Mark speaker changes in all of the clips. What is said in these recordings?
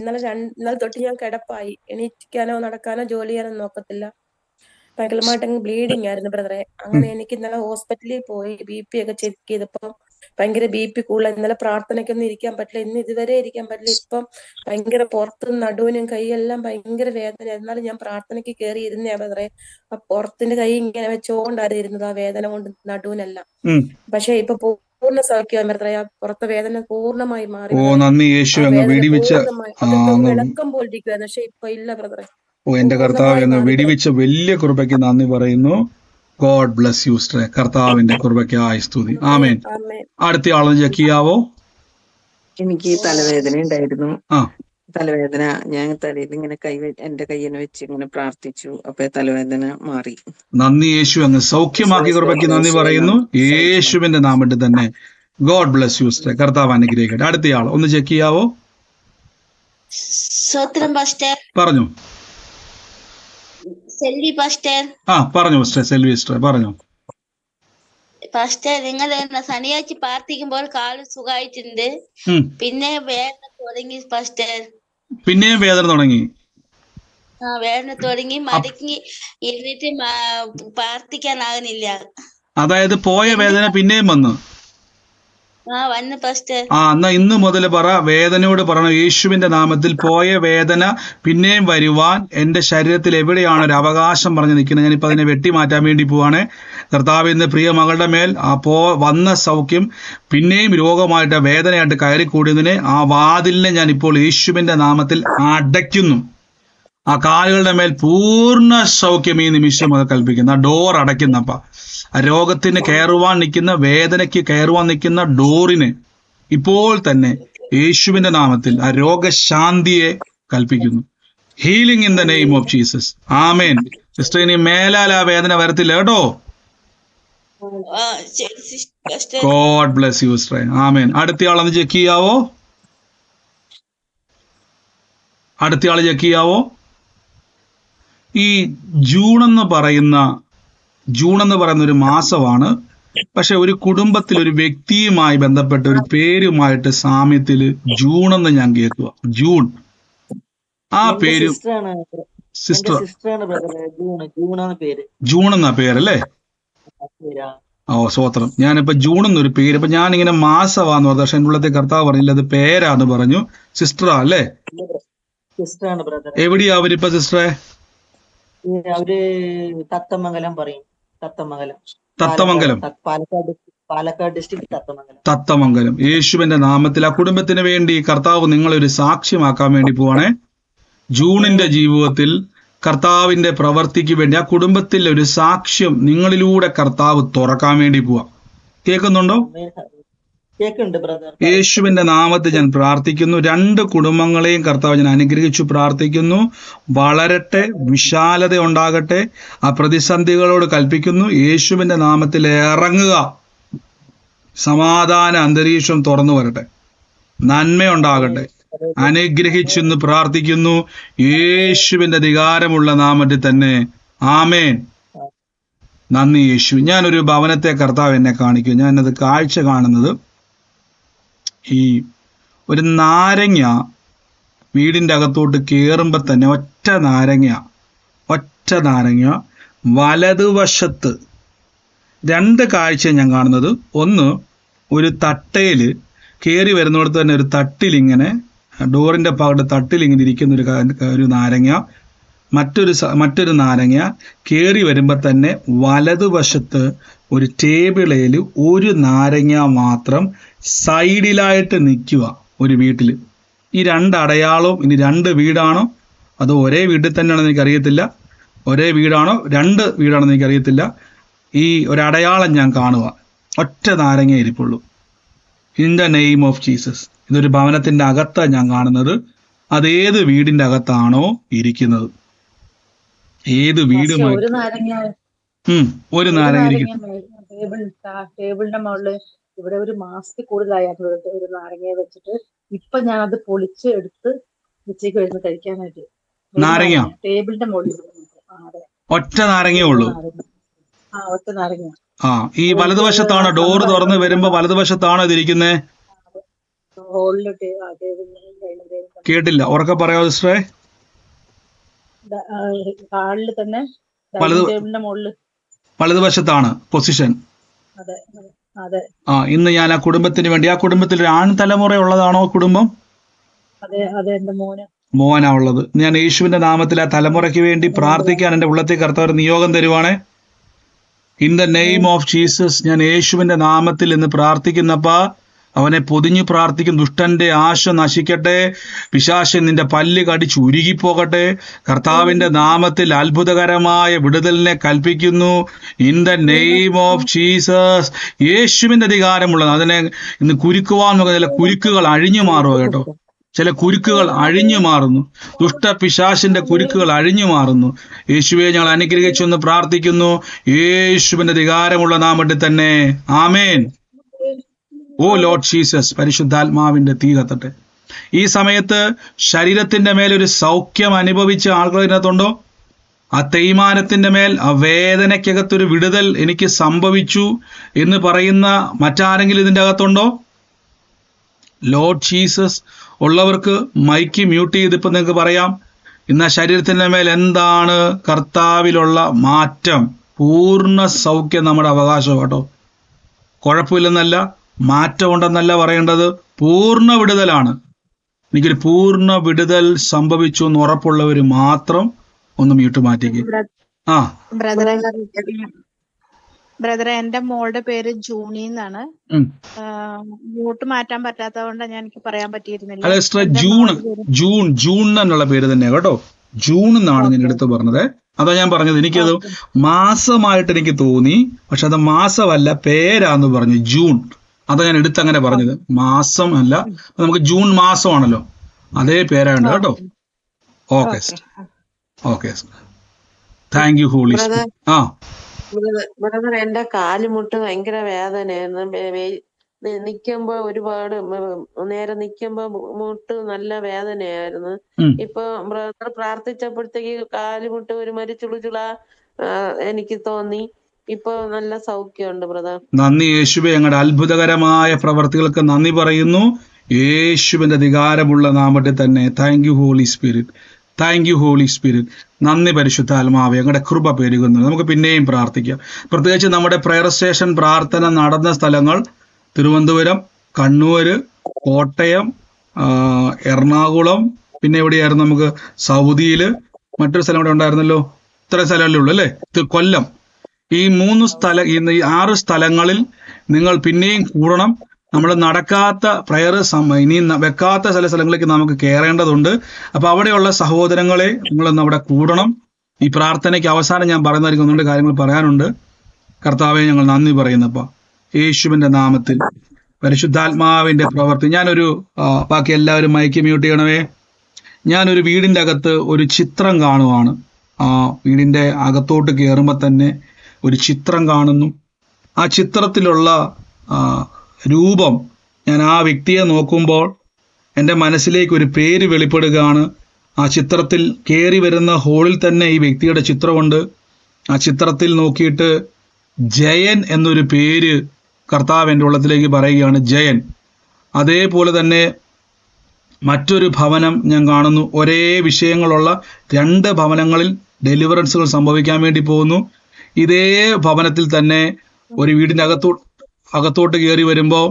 Speaker 1: ഇന്നലെ തൊട്ട് ഞാൻ കിടപ്പായി. എണീക്കാനോ നടക്കാനോ ജോലി ചെയ്യാനോ നോക്കത്തില്ല. ഭയങ്കരമായിട്ട് ബ്ലീഡിങ് ആയിരുന്നു ബ്രദറെ. അങ്ങനെ എനിക്ക് ഇന്നലെ ഹോസ്പിറ്റലിൽ പോയി BP ഒക്കെ ചെക്ക് ചെയ്തപ്പോ ഭയങ്കര BP കൂടുതൽ. ഇന്നലെ പ്രാർത്ഥനയ്ക്കൊന്നും ഇരിക്കാൻ പറ്റില്ല. ഇന്ന് ഇതുവരെ ഇരിക്കാൻ പറ്റില്ല. ഇപ്പം ഭയങ്കര പുറത്തും നടുവിനും കൈയെല്ലാം ഭയങ്കര വേദന. എന്നാലും ഞാൻ പ്രാർത്ഥനയ്ക്ക് കയറി ഇരുന്നേ ബ്രദറെ. ആ പുറത്തിന്റെ കൈ ഇങ്ങനെ വെച്ചോണ്ടായിരുന്നു ഇരുന്നത്, ആ വേദന കൊണ്ട് നടുവിനെല്ലാം. പക്ഷെ ഇപ്പൊ പൂർണ്ണ സൗഖ്യം ബ്രദറെ. ആ പുറത്തെ വേദന പൂർണ്ണമായി മാറി.
Speaker 2: നന്ദി യേശു.
Speaker 1: ആ
Speaker 2: അങ്ങ്
Speaker 1: വേദന
Speaker 2: വെടിവെച്ച
Speaker 1: പൂർണ്ണമായി അതെന്തോ ഇളക്കം പോലിരിക്കുവായിരുന്നു. പക്ഷെ ഇപ്പൊ ഇല്ല ബ്രദറെ.
Speaker 2: എന്റെ കർത്താവ് എന്ന് വെടിവെച്ച വലിയ കൃപയ്ക്ക് നന്ദി പറയുന്നു. ഗോഡ് ബ്ലസ് യു സിസ്റ്ററെ. കർത്താവിന്റെ കൃപയ്ക്കായി സ്തുതി. ആമേൻ. അടുത്ത ആള് ചെക്ക് ചെയ്യാവോ?
Speaker 3: എനിക്ക് തലവേദന ഉണ്ടായിരുന്നു. തലവേദന ഞാൻ തലയിൽ ഇങ്ങനെ എന്റെ കയ്യിനെ വെച്ച് ഇങ്ങനെ പ്രാർത്ഥിച്ചു. അപ്പൊ തലവേദന മാറി.
Speaker 2: നന്ദി യേശു. അങ്ങ് സൗഖ്യമാക്കിയ കൃപയ്ക്ക് നന്ദി പറയുന്നു യേശുവിന്റെ നാമത്തിൽ തന്നെ. ഗോഡ് ബ്ലസ് യു സിസ്റ്ററെ. കർത്താവ് അനുഗ്രഹിക്കട്ടെ. അടുത്ത ആൾ ഒന്ന് ചെക്ക് ചെയ്യാവോ? പറഞ്ഞു.
Speaker 4: സെൽവി പാസ്റ്റർ.
Speaker 2: പറഞ്ഞു സിസ്റ്റർ. സെൽവി സിസ്റ്റർ പറഞ്ഞു.
Speaker 4: പാസ്റ്റർ, നിങ്ങൾ ശനിയാഴ്ച പ്രാർത്ഥിക്കുമ്പോൾ കാല് സുഖമായിട്ടുണ്ട്. പിന്നെ വേദന തുടങ്ങി പാസ്റ്റർ.
Speaker 2: പിന്നെയും വേദന തുടങ്ങി?
Speaker 4: വേദന തുടങ്ങി. മടക്കി ഇരുന്നിട്ട് പ്രാർത്ഥിക്കാനാകുന്നില്ല.
Speaker 2: അതായത് പോയ വേദന പിന്നെയും വന്നു?
Speaker 4: വന്നു പാസ്റ്റർ.
Speaker 2: എന്നാ ഇന്ന് മുതൽ പറ, വേദനയോട് പറയണം, യേശുവിന്റെ നാമത്തിൽ പോയ വേദന പിന്നെയും വരുവാൻ എന്റെ ശരീരത്തിൽ എവിടെയാണ് ഒരു അവകാശം പറഞ്ഞു നിൽക്കുന്നത്, ഞാനിപ്പോ അതിനെ വെട്ടിമാറ്റാൻ വേണ്ടി പോവാണ്. കർത്താവിന്റെ പ്രിയ മകളുടെ മേൽ വന്ന സൗഖ്യം പിന്നെയും രോഗമായിട്ട് വേദനയായിട്ട് കയറിക്കൂടിയതിനെ ആ വാതിലിനെ ഞാൻ ഇപ്പോൾ യേശുവിന്റെ നാമത്തിൽ അടയ്ക്കുന്നു. ആ കാലുകളുടെ മേൽ പൂർണ്ണ സൗഖ്യം ഈ നിമിഷം അത് കൽപ്പിക്കുന്നു. ആ ഡോർ അടയ്ക്കുന്നപ്പ രോഗത്തിന് കയറുവാൻ നിൽക്കുന്ന, വേദനയ്ക്ക് കയറുവാൻ നിൽക്കുന്ന ഡോറിന് ഇപ്പോൾ തന്നെ യേശുവിന്റെ നാമത്തിൽ ആ രോഗശാന്തിയെ കൽപ്പിക്കുന്നു. Healing in the name of Jesus. ആമേൻ. സിസ്റ്റർ, ഇനി മേലാൽ ആ വേദന വരത്തില്ല കേട്ടോ. God bless you sister. ആമേൻ. അടുത്തയാളൊന്ന് ചെക്ക് ചെയ്യാവോ? അടുത്തയാള് ചെക്ക് ചെയ്യാവോ? ഈ ജൂൺ എന്ന് പറയുന്ന ഒരു മാസമാണ്. പക്ഷെ ഒരു കുടുംബത്തിൽ ഒരു വ്യക്തിയുമായി ബന്ധപ്പെട്ട ഒരു പേരുമായിട്ട് സാമ്യത്തില് ജൂൺ എന്ന് ഞാൻ കേൾക്കുക. ജൂൺ. ആ പേര് സിസ്റ്റർ ജൂൺ എന്നാ പേരല്ലേ? സ്വോത്രം. ഞാനിപ്പോ ജൂൺ എന്നൊരു പേര്, ഇപ്പൊ ഞാനിങ്ങനെ മാസമാന്ന് പറഞ്ഞു. പക്ഷെ എന്റെ ഉള്ളത്തെ കർത്താവ് പറഞ്ഞില്ല, അത് പേരാന്ന് പറഞ്ഞു. സിസ്റ്ററാ അല്ലേ? എവിടെയാ അവരിപ്പോ സിസ്റ്ററെ?
Speaker 5: അവര് തത്തമംഗലം പറയും. പാലക്കാട് ഡിസ്ട്രിക്ട്
Speaker 2: തത്തമംഗലം. യേശുവിന്റെ നാമത്തിൽ ആ കുടുംബത്തിന് വേണ്ടി കർത്താവ് നിങ്ങളൊരു സാക്ഷ്യമാക്കാൻ വേണ്ടി പോവാണേ. ജൂണിന്റെ ജീവിതത്തിൽ കർത്താവിന്റെ പ്രവർത്തിക്ക് വേണ്ടി ആ കുടുംബത്തിൽ ഒരു സാക്ഷ്യം നിങ്ങളിലൂടെ കർത്താവ് തുറക്കാൻ വേണ്ടി പോവാ. കേൾക്കുന്നുണ്ടോ? യേശുവിന്റെ നാമത്തിൽ ഞാൻ പ്രാർത്ഥിക്കുന്നു. 2 കുടുംബങ്ങളെയും കർത്താവ് ഞാൻ അനുഗ്രഹിച്ചു പ്രാർത്ഥിക്കുന്നു. വളരട്ടെ, വിശാലത ഉണ്ടാകട്ടെ. ആ പ്രതിസന്ധികളോട് കൽപ്പിക്കുന്നു, യേശുവിന്റെ നാമത്തിൽ ഇറങ്ങുക. സമാധാന അന്തരീക്ഷം തുറന്നു വരട്ടെ, നന്മയുണ്ടാകട്ടെ. അനുഗ്രഹിച്ചെന്ന് പ്രാർത്ഥിക്കുന്നു യേശുവിന്റെ അധികാരമുള്ള നാമത്തിൽ തന്നെ. ആമേൻ. നന്ദി യേശു. ഞാനൊരു ഭവനത്തെ കർത്താവ് എന്നെ കാണിക്കും. ഞാനത് കാഴ്ച കാണുന്നത്, ഈ ഒരു നാരങ്ങ വീടിൻ്റെ അകത്തോട്ട് കയറുമ്പോൾ തന്നെ ഒറ്റ നാരങ്ങ വലതുവശത്ത് 2 കാഴ്ച ഞാൻ കാണുന്നത്. ഒന്ന്, ഒരു തട്ടയിൽ കയറി വരുന്നിടത്ത് തന്നെ ഒരു തട്ടിലിങ്ങനെ, ഡോറിൻ്റെ ഭാഗത്ത് തട്ടിലിങ്ങനെ ഇരിക്കുന്ന ഒരു നാരങ്ങ. മറ്റൊരു നാരങ്ങ കയറി വരുമ്പോൾ തന്നെ വലതുവശത്ത് ഒരു ടേബിളിൽ ഒരു നാരങ്ങ മാത്രം സൈഡിലായിട്ട് നിൽക്കുക ഒരു വീട്ടിൽ. ഈ 2 അടയാളവും ഇനി 2 വീടാണോ അതോ ഒരേ വീട്ടിൽ തന്നെയാണെന്ന് എനിക്കറിയത്തില്ല. ഒരേ വീടാണോ 2 വീടാണെന്ന് എനിക്കറിയത്തില്ല. ഈ ഒരു അടയാളം ഞാൻ കാണുക. ഒറ്റ നാരങ്ങ ഇരിപ്പുള്ളൂ. In the name of Jesus. ഇതൊരു ഭവനത്തിന്റെ അകത്താണ് ഞാൻ കാണുന്നത്. അതേത് വീടിന്റെ അകത്താണോ ഇരിക്കുന്നത്, ഏത് വീടുമായി ഒരു നാരങ്ങ
Speaker 6: ടേബിളിന്റെ മുകളിൽ ഇവിടെ ഒരു മാസത്തിൽ കൂടുതലായിരുന്നു ഒരു നാരങ്ങ വെച്ചിട്ട്. ഇപ്പൊ ഞാൻ അത് പൊളിച്ച് എടുത്ത് ഉച്ചയ്ക്ക് വരുന്ന കഴിക്കാനായിട്ട്.
Speaker 2: നാരങ്ങ
Speaker 6: ടേബിളിന്റെ മുകളിൽ
Speaker 2: ഒറ്റ നാരങ്ങയേ ഉള്ളൂ.
Speaker 6: ഒറ്റ നാരങ്ങ.
Speaker 2: ഈ വലതുവശത്താണോ, ഡോറ് തുറന്ന് വരുമ്പോ വലതുവശത്താണോ ഇതിരിക്കുന്നത്?
Speaker 6: ഹോളില് ടേബിളിന്റെ
Speaker 2: കേട്ടില്ല, ഉറക്കെ പറയാമോ സിസ്റ്ററെ?
Speaker 6: ഹാളില് തന്നെ
Speaker 2: വലത്
Speaker 6: ഡൈനിങ് ടേബിളിന്റെ മുകളില്.
Speaker 2: വലതുവശത്താണ് പൊസിഷൻ.
Speaker 6: അതെ അതെ
Speaker 2: ഇന്ന് ഞാൻ ആ കുടുംബത്തിന് വേണ്ടി, ആ കുടുംബത്തിൽ ഒരു ആൺ തലമുറ ഉള്ളതാണോ കുടുംബം?
Speaker 6: അതെ അതെ, എന്റെ
Speaker 2: മോനാ ഉള്ളത്. ഞാൻ യേശുവിന്റെ നാമത്തിൽ ആ തലമുറയ്ക്ക് വേണ്ടി പ്രാർത്ഥിക്കാൻ എൻ്റെ ഉള്ളത്തെ കർത്താവ് നിയോഗം തരുവാണേ. In the name of Jesus, ഞാൻ യേശുവിന്റെ നാമത്തിൽ ഇന്ന് പ്രാർത്ഥിക്കുന്നപ്പാ, അവനെ പൊതിഞ്ഞു പ്രാർത്ഥിക്കും. ദുഷ്ടന്റെ ആശ നശിക്കട്ടെ, പിശാചൻ നിന്റെ പല്ല് കടിച്ച് ഉരുകിപ്പോകട്ടെ. കർത്താവിന്റെ നാമത്തിൽ അത്ഭുതകരമായ വിടുതലിനെ കൽപ്പിക്കുന്നു. In the name of Jesus, യേശുവിന്റെ അധികാരമുള്ളത്. അതിനെ ഇന്ന് കുരുക്കുവാൻ നോക്കുന്ന ചില കുരുക്കുകൾ അഴിഞ്ഞു മാറുക കേട്ടോ. ചില കുരുക്കുകൾ അഴിഞ്ഞു മാറുന്നു. ദുഷ്ടപിശാചിന്റെ കുരുക്കുകൾ അഴിഞ്ഞു മാറുന്നു. യേശുവെ ഞങ്ങൾ അനുഗ്രഹിച്ചൊന്ന് പ്രാർത്ഥിക്കുന്നു, യേശുവിന്റെ അധികാരമുള്ള നാമത്തിൽ തന്നെ. ആമേൻ. ഓ ലോർഡ് ജീസസ്, പരിശുദ്ധാത്മാവിന്റെ തീ കത്തട്ടെ. ഈ സമയത്ത് ശരീരത്തിന്റെ മേലൊരു സൗഖ്യം അനുഭവിച്ച ആളുകൾ ഇതിനകത്തുണ്ടോ? ആ തേയ്മാനത്തിന്റെ മേൽ, ആ വേദനയ്ക്കകത്തൊരു വിടുതൽ എനിക്ക് സംഭവിച്ചു എന്ന് പറയുന്ന മറ്റാരെങ്കിലും ഇതിൻ്റെ അകത്തുണ്ടോ? ലോർഡ് ജീസസ് ഉള്ളവർക്ക് മൈക്ക് മ്യൂട്ട് ചെയ്തിപ്പോൾ നിങ്ങൾക്ക് പറയാം. ഇന്ന് ആ ശരീരത്തിൻ്റെ മേൽ എന്താണ് കർത്താവിലുള്ള മാറ്റം? പൂർണ്ണ സൗഖ്യം നമ്മുടെ അവകാശം കേട്ടോ. കുഴപ്പമില്ലെന്നല്ല, മാറ്റമുണ്ടെന്നല്ല പറയേണ്ടത്, പൂർണ്ണ വിടുതലാണ്. എനിക്കൊരു പൂർണ്ണ വിടുതൽ സംഭവിച്ചു എന്ന് ഉറപ്പുള്ളവർ മാത്രം ഒന്ന് മ്യൂട്ട് മാറ്റിക്ക്.
Speaker 7: ബ്രദറെ, എന്റെ മോളുടെ പേര് ജൂണി എന്നാണ്. മ്യൂട്ട് മാറ്റാൻ പറ്റാത്തതുകൊണ്ട് ഞാൻ എനിക്ക് പറയാൻ പറ്റിയിരുന്നില്ല.
Speaker 2: അല്ല സിസ്റ്റർ, ജൂൺ എന്നുള്ള പേര് തന്നെയാ കേട്ടോ. ജൂൺ എന്നാണ് ഞാൻ എടുത്ത് പറഞ്ഞത്. അതാ ഞാൻ പറഞ്ഞത്, എനിക്കത് മാസമായിട്ട് എനിക്ക് തോന്നി, പക്ഷെ അത് മാസമല്ല, പേരാന്ന് പറഞ്ഞു, ജൂൺ. അതാ ഞാൻ എടുത്തങ്ങനെ പറഞ്ഞത്, മാസം അല്ല. നമുക്ക് ജൂൺ മാസമാണല്ലോ, അതേ പേരാണ് കേട്ടോ. Okay okay, thank you holy Spirit.
Speaker 3: Brother, എന്റെ കാലുമുട്ട് ഭയങ്കര വേദനയായിരുന്നു. നിക്കുമ്പോ ഒരുപാട് നേരം നിക്കുമ്പോ മുട്ട് നല്ല വേദനയായിരുന്നു. ഇപ്പൊ ബ്രദർ പ്രാർത്ഥിച്ചപ്പോഴത്തേക്ക് കാലുമുട്ട് ഒരുമാതിരി ചുളുചുള എനിക്ക് തോന്നി. ഇപ്പൊ നല്ല സൗഖ്യമുണ്ട് ബ്രദർ.
Speaker 2: നന്ദി യേശുവേ, ഞങ്ങളുടെ അത്ഭുതകരമായ പ്രവർത്തികൾക്ക് നന്ദി പറയുന്നു. യേശുവിന്റെ അധികാരമുള്ള നാമത്തിൽ തന്നെ. Thank you holy Spirit, thank you holy Spirit. നന്ദി പരിശുദ്ധാത്മാവേ, ഞങ്ങളുടെ കൃപ പെരുകുന്നു. നമുക്ക് പിന്നെയും പ്രാർത്ഥിക്കാം. പ്രത്യേകിച്ച് നമ്മുടെ പ്രയർ സ്റ്റേഷൻ പ്രാർത്ഥന നടന്ന സ്ഥലങ്ങൾ തിരുവനന്തപുരം, കണ്ണൂര്, കോട്ടയം, എറണാകുളം, പിന്നെ എവിടെയായിരുന്നു നമുക്ക് സൗദിയിൽ, മറ്റൊരു സ്ഥലം ഇവിടെ ഉണ്ടായിരുന്നല്ലോ. ഇത്ര സ്ഥലമല്ലേ ഉള്ളൂ അല്ലേ? കൊല്ലം. ഈ 6 സ്ഥലങ്ങളിൽ നിങ്ങൾ പിന്നെയും കൂടണം. നമ്മൾ നടക്കാത്ത പ്രയർ ഇനി വെക്കാത്ത ചില സ്ഥലങ്ങളിലേക്ക് നമുക്ക് കയറേണ്ടതുണ്ട്. അപ്പൊ അവിടെയുള്ള സഹോദരങ്ങളെ നിങ്ങളൊന്ന് അവിടെ കൂടണം. ഈ പ്രാർത്ഥനയ്ക്ക് അവസാനം ഞാൻ പറയുന്നതായിരിക്കും ഒന്നുകൊണ്ട് കാര്യങ്ങൾ പറയാനുണ്ട്. കർത്താവെ, ഞങ്ങൾ നന്ദി പറയുന്നപ്പ യേശുവിന്റെ നാമത്തിൽ പരിശുദ്ധാത്മാവിന്റെ പ്രവർത്തി. ഞാനൊരു ബാക്കി എല്ലാവരും മൈക്ക് മ്യൂട്ട് ചെയ്യണമേ. ഞാനൊരു വീടിൻ്റെ അകത്ത് ഒരു ചിത്രം കാണുവാണ്. വീടിൻ്റെ അകത്തോട്ട് കയറുമ്പോൾ തന്നെ ഒരു ചിത്രം കാണുന്നു. ആ ചിത്രത്തിലുള്ള രൂപം, ഞാൻ ആ വ്യക്തിയെ നോക്കുമ്പോൾ എൻ്റെ മനസ്സിലേക്ക് ഒരു പേര് വെളിപ്പെടുകയാണ്. ആ ചിത്രത്തിൽ കയറി വരുന്ന ഹോളിൽ തന്നെ ഈ വ്യക്തിയുടെ ചിത്രമുണ്ട്. ആ ചിത്രത്തിൽ നോക്കിയിട്ട് ജയൻ എന്നൊരു പേര് കർത്താവ് എൻ്റെ ഉള്ളത്തിലേക്ക് പറയുകയാണ്, ജയൻ. അതേപോലെ തന്നെ മറ്റൊരു ഭവനം ഞാൻ കാണുന്നു. ഒരേ വിഷയങ്ങളുള്ള 2 ഭവനങ്ങളിൽ ഡെലിവറൻസുകൾ സംഭവിക്കാൻ വേണ്ടി പോകുന്നു. ഇതേ ഭവനത്തിൽ തന്നെ ഒരു വീടിൻ്റെ അകത്തോട്ട് കയറി വരുമ്പോൾ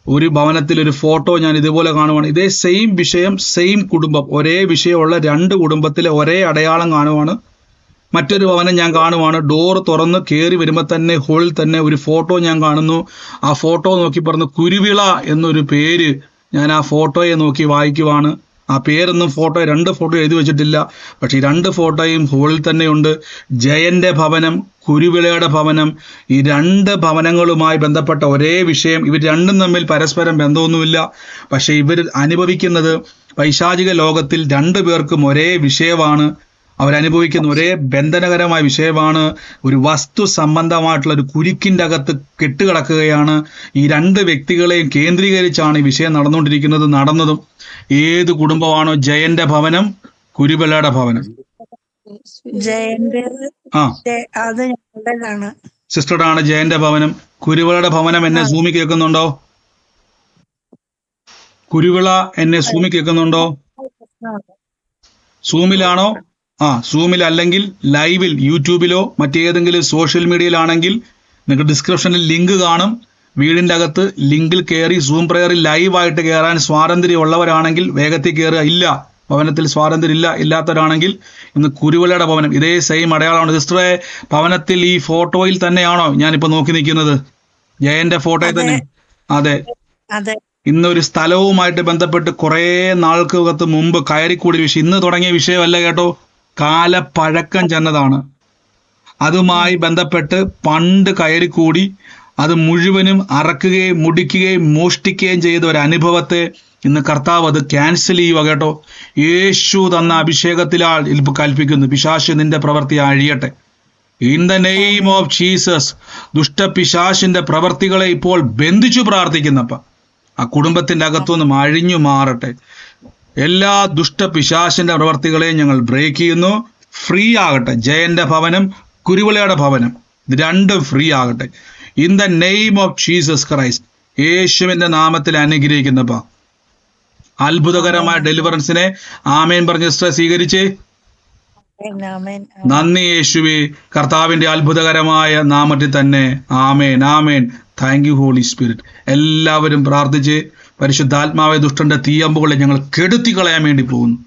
Speaker 2: ഒരു ഭവനത്തിൽ ഒരു ഫോട്ടോ ഞാൻ ഇതുപോലെ കാണുവാണ്. ഇതേ സെയിം വിഷയം, സെയിം കുടുംബം, ഒരേ വിഷയമുള്ള 2 കുടുംബത്തിലെ ഒരേ അടയാളം കാണുവാണ്. മറ്റൊരു ഭവനം ഞാൻ കാണുവാണ്. ഡോർ തുറന്ന് കയറി വരുമ്പോൾ തന്നെ ഹോളിൽ തന്നെ ഒരു ഫോട്ടോ ഞാൻ കാണുന്നു. ആ ഫോട്ടോ നോക്കി പറഞ്ഞു കുരുവിള എന്നൊരു പേര് ഞാൻ ആ ഫോട്ടോയെ നോക്കി വായിക്കുവാണ്. ആ പേരൊന്നും 2 ഫോട്ടോ എഴുതി വെച്ചിട്ടില്ല, പക്ഷേ ഈ 2 ഫോട്ടോയും ഹോളിൽ തന്നെയുണ്ട്. ജയന്റെ ഭവനം, കുരുവിളയുടെ ഭവനം, ഈ 2 ഭവനങ്ങളുമായി ബന്ധപ്പെട്ട ഒരേ വിഷയം. ഇവർ രണ്ടും തമ്മിൽ പരസ്പരം ബന്ധമൊന്നുമില്ല, പക്ഷെ ഇവർ അനുഭവിക്കുന്നത് പൈശാചിക ലോകത്തിൽ 2 പേർക്കും ഒരേ വിഷയമാണ്. അവരനുഭവിക്കുന്ന ഒരേ ബന്ധനകരമായ വിഷയമാണ്. ഒരു വസ്തു സംബന്ധമായിട്ടുള്ള ഒരു കുരുക്കിൻ്റെ അകത്ത് കെട്ടുകിടക്കുകയാണ്. ഈ 2 വ്യക്തികളെയും കേന്ദ്രീകരിച്ചാണ് ഈ വിഷയം നടന്നതും. ഏത് കുടുംബമാണോ ജയന്റെ ഭവനം, കുരുവിളയുടെ ഭവനം? സിസ്റ്ററുടെ ആണ് ജയന്റെ ഭവനം. കുരുവിളയുടെ ഭവനം എന്നെ സൂമി കേൾക്കുന്നുണ്ടോ? കുരുവിള എന്നെ സൂമി കേൾക്കുന്നുണ്ടോ? സൂമിലാണോ? സൂമിൽ അല്ലെങ്കിൽ ലൈവിൽ യൂട്യൂബിലോ മറ്റേതെങ്കിലും സോഷ്യൽ മീഡിയയിലാണെങ്കിൽ നിങ്ങൾക്ക് ഡിസ്ക്രിപ്ഷനിൽ ലിങ്ക് കാണും. വീടിൻ്റെ അകത്ത് ലിങ്കിൽ കയറി സൂം പ്രയറിൽ ലൈവായിട്ട് കയറാൻ സ്വാതന്ത്ര്യമുള്ളവരാണെങ്കിൽ വേഗത്തിൽ കയറുക. ഇല്ല, ഭവനത്തിൽ സ്വാതന്ത്ര്യം ഇല്ലാത്തവരാണെങ്കിൽ ഇന്ന് കുരുവിളയുടെ ഭവനം, ഇതേ സെയിം അടയാളമാണ്. സിസ്റ്ററെ, ഭവനത്തിൽ ഈ ഫോട്ടോയിൽ തന്നെയാണോ ഞാനിപ്പോൾ നോക്കി നിൽക്കുന്നത്? ജയന്റെ ഫോട്ടോയിൽ തന്നെ? അതെ. ഇന്നൊരു സ്ഥലവുമായിട്ട് ബന്ധപ്പെട്ട് കുറേ നാൾക്കകത്ത് മുമ്പ് കയറിക്കൂടിയ വിഷയം, ഇന്ന് തുടങ്ങിയ വിഷയമല്ല കേട്ടോ, കാലപ്പഴക്കം ചെന്നതാണ്. അതുമായി ബന്ധപ്പെട്ട് പണ്ട് കയറിക്കൂടി അത് മുഴുവനും അറക്കുകയും മുടിക്കുകയും മോഷ്ടിക്കുകയും ചെയ്ത ഒരു അനുഭവത്തെ ഇന്ന് കർത്താവ് അത് ക്യാൻസൽ ചെയ്യുക കേട്ടോ. യേശു തന്ന അഭിഷേകത്തിലാൽ ഇൽപ്പ് കൽപ്പിക്കുന്നു, പിശാശ് നിന്റെ പ്രവൃത്തി അഴിയട്ടെ. In the name of Jesus. ദുഷ്ടപിശാശിന്റെ പ്രവർത്തികളെ ഇപ്പോൾ ബന്ധിച്ചു പ്രാർത്ഥിക്കുന്നപ്പ ആ കുടുംബത്തിന്റെ അകത്തുനിന്നും അഴിഞ്ഞു മാറട്ടെ. എല്ലാ ദുഷ്ടപിശാശിന്റെ പ്രവർത്തികളെയും ഞങ്ങൾ ബ്രേക്ക് ചെയ്യുന്നു. ഫ്രീ ആകട്ടെ. ജയന്റെ ഭവനം, കുരുവിളയുടെ ഭവനം, ഇത് രണ്ടും ഫ്രീ ആകട്ടെ. In the name of Jesus Christ. യേശുവിന്റെ നാമത്തിൽ അനുഗ്രഹിക്കുന്നപ്പ അത്ഭുതകരമായ ഡെലിവറൻസിനെ ആമേൻ പറഞ്ഞ സ്വീകരിച്ച് നന്ദി യേശുവേ. കർത്താവിന്റെ അത്ഭുതകരമായ നാമത്തിൽ തന്നെ ആമേൻ, ആമേൻ. Thank you holy spirit. എല്ലാവരും പ്രാർത്ഥിച്ച് പരിശുദ്ധാത്മാവായ ദുഷ്ടന്റെ തീയമ്പുകളെ ഞങ്ങൾ കെടുത്തി കളയാൻ വേണ്ടി പോകുന്നു.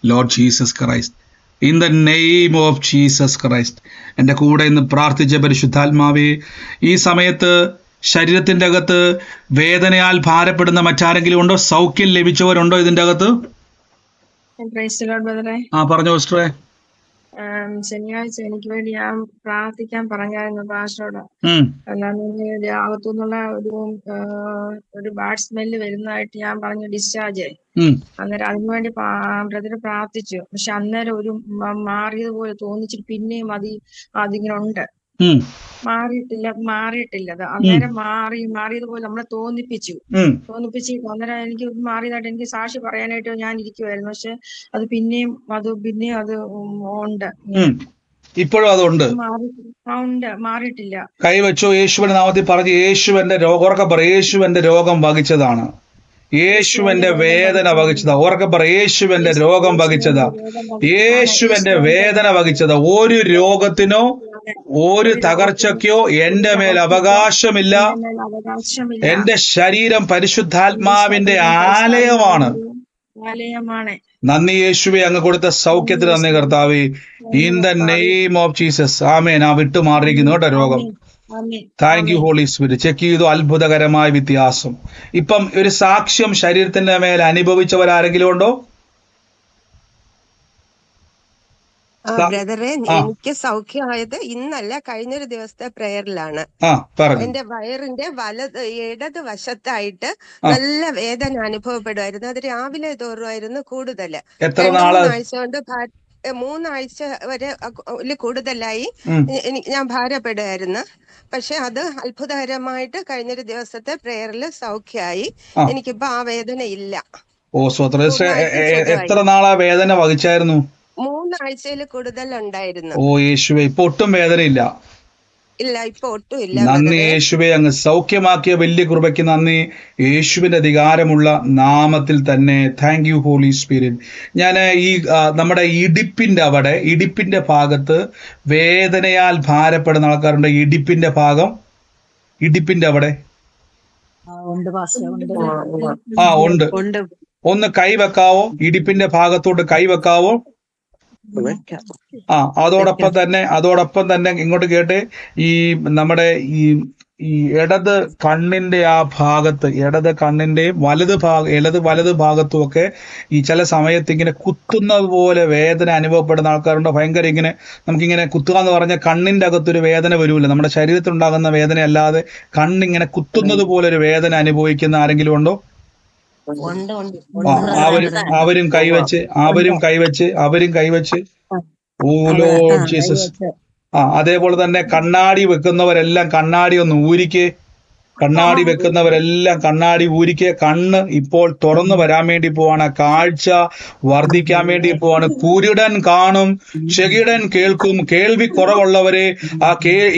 Speaker 2: Lord Jesus Christ, in the name of Jesus Christ. എൻ്റെ കൂടെ ഇന്ന് പ്രാർത്ഥിച്ച പരിശുദ്ധാത്മാവേ, ഈ സമയത്ത് ശരീരത്തിൻ്റെ അകത്ത് വേദനയാൽ ഭാരപ്പെടുന്ന മറ്റാരെങ്കിലും ഉണ്ടോ? സൗഖ്യം ലഭിച്ചവരുണ്ടോ ഇതിൻ്റെ അകത്ത്? പറഞ്ഞോ സിസ്റ്ററെ.
Speaker 8: ശനിയാഴ്ച എനിക്ക് വേണ്ടി ഞാൻ പ്രാർത്ഥിക്കാൻ പറഞ്ഞായിരുന്നു പാസ്റ്ററോട്. അകത്തുനിന്നുള്ള ഒരു ബാഡ് സ്മെല്ല് വരുന്നതായിട്ട് ഞാൻ പറഞ്ഞു ഡിസ്ചാർജ്. അന്നേരം അതിനുവേണ്ടി ബ്രദർ പ്രാർത്ഥിച്ചു. പക്ഷെ അന്നേരം ഒരു മാറിയതുപോലെ തോന്നിച്ചിട്ട് പിന്നെയും അതിങ്ങനെ ഉണ്ട്. മാറിയിട്ടില്ല അത്. അന്നേരം മാറിയതുപോലെ നമ്മളെ തോന്നിപ്പിച്ചു. അന്നേരം എനിക്ക് മാറിയതായിട്ട് എനിക്ക് സാക്ഷി പറയാനായിട്ട് ഞാൻ ഇരിക്കുവായിരുന്നു. പക്ഷെ അത് പിന്നെയും അത് ഉണ്ട്.
Speaker 2: ഇപ്പോഴും അതുണ്ട്,
Speaker 8: മാറിയിട്ടില്ല.
Speaker 2: കൈവച്ചോ യേശുവിന്റെ നാമത്തിൽ പറഞ്ഞു. യേശുവിന്റെ യേശുവിന്റെ രോഗം വഹിച്ചതാണ്. യേശുവിന്റെ വേദന വഹിച്ചതാ. ഉറക്കെ പറ, യേശുവിന്റെ രോഗം വഹിച്ചതാ. യേശുവിന്റെ വേദന വഹിച്ചതാ. ഒരു രോഗത്തിനോ ഒരു തകർച്ചയ്ക്കോ എന്റെ മേൽ അവകാശമില്ല. എന്റെ ശരീരം പരിശുദ്ധാത്മാവിന്റെ ആലയമാണ്. നന്ദി യേശുവേ, അങ്ങ് കൊടുത്ത സൗഖ്യത്തിന് നന്ദി കർത്താവേ. In the name of Jesus. ആമേൻ. ആ വിട്ടുമാറിയിരിക്കുന്നു കേട്ടോ രോഗം. Thank you holy spirit. Check ചെയ്തു, അത്ഭുതകരമായ വ്യത്യാസം. ഇപ്പം ഒരു സാക്ഷ്യം ശരീരത്തിന്റെ മേൽ അനുഭവിച്ചവരാരെങ്കിലും ഉണ്ടോ?
Speaker 9: ബ്രദറെ, എനിക്ക് സൗഖ്യമായത് ഇന്നല്ല, കഴിഞ്ഞൊരു ദിവസത്തെ പ്രയറിലാണ്. എന്റെ വയറിന്റെ ഇടത് വശത്തായിട്ട് നല്ല വേദന അനുഭവപ്പെടുമായിരുന്നു. അത് രാവിലെ തോറുമായിരുന്നു കൂടുതല്. 3 ആഴ്ച വരെ കൂടുതലായി ഞാൻ ഭാരപ്പെടുമായിരുന്നു. പക്ഷെ അത് അത്ഭുതകരമായിട്ട് കഴിഞ്ഞൊരു ദിവസത്തെ പ്രയറിൽ സൗഖ്യമായി. എനിക്കിപ്പോ ആ വേദന ഇല്ല.
Speaker 2: എത്ര നാളാ വേദന വഹിച്ചായിരുന്നു?
Speaker 9: 3 ആഴ്ചയിൽ കൂടുതൽ ഉണ്ടായിരുന്നു.
Speaker 2: ഓ യേശുവേ, ഇപ്പൊ ഒട്ടും വേദനയില്ല.
Speaker 9: ഇല്ല, ഇപ്പൊ ഒട്ടും ഇല്ല.
Speaker 2: നന്ദി യേശുവേ, അങ്ങ് സൗഖ്യമാക്കിയ വലിയ കൃപയ്ക്ക് നന്ദി. യേശുവിന്റെ അധികാരമുള്ള നാമത്തിൽ തന്നെ. Thank you holy spirit. ഞാൻ ഈ നമ്മുടെ ഇടിപ്പിന്റെ ഭാഗത്ത് വേദനയാൽ ഭാരപ്പെടുന്ന ആൾക്കാരുണ്ട്. ഇടിപ്പിന്റെ അവിടെ ഉണ്ട്. ഒന്ന് കൈവെക്കാവോ? ഇടിപ്പിന്റെ ഭാഗത്തോട്ട് കൈവെക്കാവോ? അതോടൊപ്പം തന്നെ ഇങ്ങോട്ട് കേട്ടെ. ഈ നമ്മുടെ ഈ ഇടത് കണ്ണിന്റെ ആ ഭാഗത്ത്, ഇടത് കണ്ണിന്റെയും വലത് ഭാഗത്തും ഒക്കെ ഈ ചില സമയത്ത് ഇങ്ങനെ കുത്തുന്നത് പോലെ വേദന അനുഭവപ്പെടുന്ന ആൾക്കാരുണ്ട്. ഭയങ്കര ഇങ്ങനെ നമുക്കിങ്ങനെ കുത്തുക എന്ന് പറഞ്ഞാൽ കണ്ണിന്റെ അകത്തൊരു വേദന വരൂല. നമ്മുടെ ശരീരത്തിലുണ്ടാകുന്ന വേദന അല്ലാതെ കണ്ണിങ്ങനെ കുത്തുന്നത് പോലെ ഒരു വേദന അനുഭവിക്കുന്ന ആരെങ്കിലും ഉണ്ടോ? അവരും കൈവച്ച് ഓ ലോർഡ് ജീസസ്. അതേപോലെ തന്നെ കണ്ണാടി വെക്കുന്നവരെല്ലാം കണ്ണാടി ഒന്ന് ഊരിക്കേ. കണ്ണാടി വെക്കുന്നവരെല്ലാം കണ്ണാടി ഊരിക്ക്. കണ്ണ് ഇപ്പോൾ തുറന്നു വരാൻ വേണ്ടി പോവാണ്. കാഴ്ച വർദ്ധിക്കാൻ വേണ്ടി പോവാണ്. കുരുടൻ കാണും, ചെകിടൻ കേൾക്കും. കേൾവി കുറവുള്ളവരെ ആ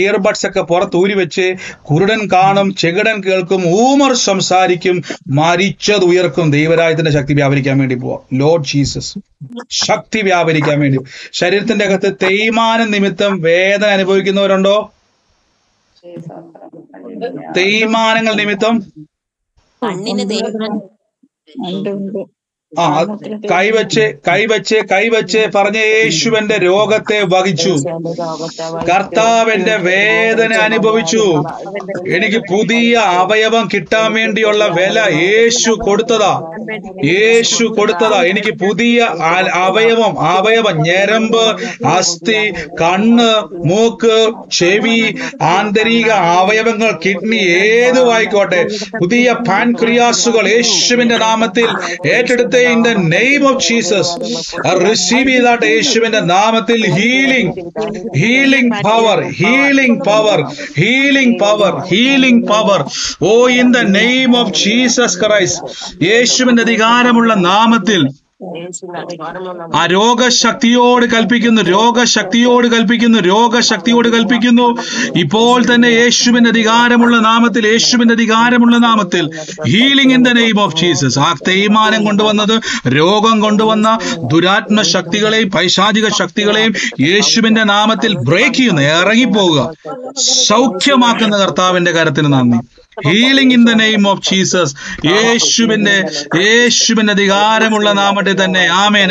Speaker 2: ഇയർബഡ്സ് ഒക്കെ പുറത്തൂരി വെച്ച്, കുരുടൻ കാണും, ചെകിടൻ കേൾക്കും, ഊമർ സംസാരിക്കും, മരിച്ചത് ഉയർക്കും. ദൈവരാജ്യത്തിന്റെ ശക്തി വ്യാപരിക്കാൻ വേണ്ടി പോവാം. ലോർഡ് ജീസസ്, ശക്തി വ്യാപരിക്കാൻ വേണ്ടി. ശരീരത്തിന്റെ അകത്ത് തേയ്മാനം നിമിത്തം വേദന അനുഭവിക്കുന്നവരുണ്ടോ? തേയ്മാനങ്ങൾ നിമിത്തം കൈവച്ച് പറഞ്ഞ യേശുവിന്റെ രോഗത്തെ വഹിച്ചു. കർത്താവിന്റെ വേദന അനുഭവിച്ചു. എനിക്ക് പുതിയ അവയവം കിട്ടാൻ വേണ്ടിയുള്ള വില യേശു കൊടുത്തതാ. എനിക്ക് പുതിയ അവയവം, ഞരമ്പ്, അസ്ഥി, കണ്ണ്, മൂക്ക്, ചെവി, ആന്തരിക അവയവങ്ങൾ, കിഡ്നി, ഏതുമായിക്കോട്ടെ, പുതിയ പാൻക്രിയാസുകൾ യേശുവിന്റെ നാമത്തിൽ ഏറ്റെടുത്ത് in the name of Jesus, receive that യേശുവിന്റെ നാമത്തിൽ healing power. Oh, in the name of Jesus Christ, യേശുവിന്റെ അധികാരമുള്ള നാമത്തിൽ ആ രോഗശക്തിയോട് കൽപ്പിക്കുന്നു. ഇപ്പോൾ തന്നെ യേശുവിന്റെ അധികാരമുള്ള നാമത്തിൽ healing in the name of Jesus. ആ തേയ്മാനം കൊണ്ടുവന്നത്, രോഗം കൊണ്ടുവന്ന ദുരാത്മ ശക്തികളെയും പൈശാചിക ശക്തികളെയും യേശുവിന്റെ നാമത്തിൽ ബ്രേക്ക് ചെയ്യുന്നു. ഇറങ്ങിപ്പോവുക. സൗഖ്യമാക്കുന്ന കർത്താവിന്റെ കരത്തിന് നന്ദി. Healing in the name of Jesus. യേശുവിന്റെ അധികാരമുള്ള നാമത്തിൽ തന്നെ. ആമേൻ.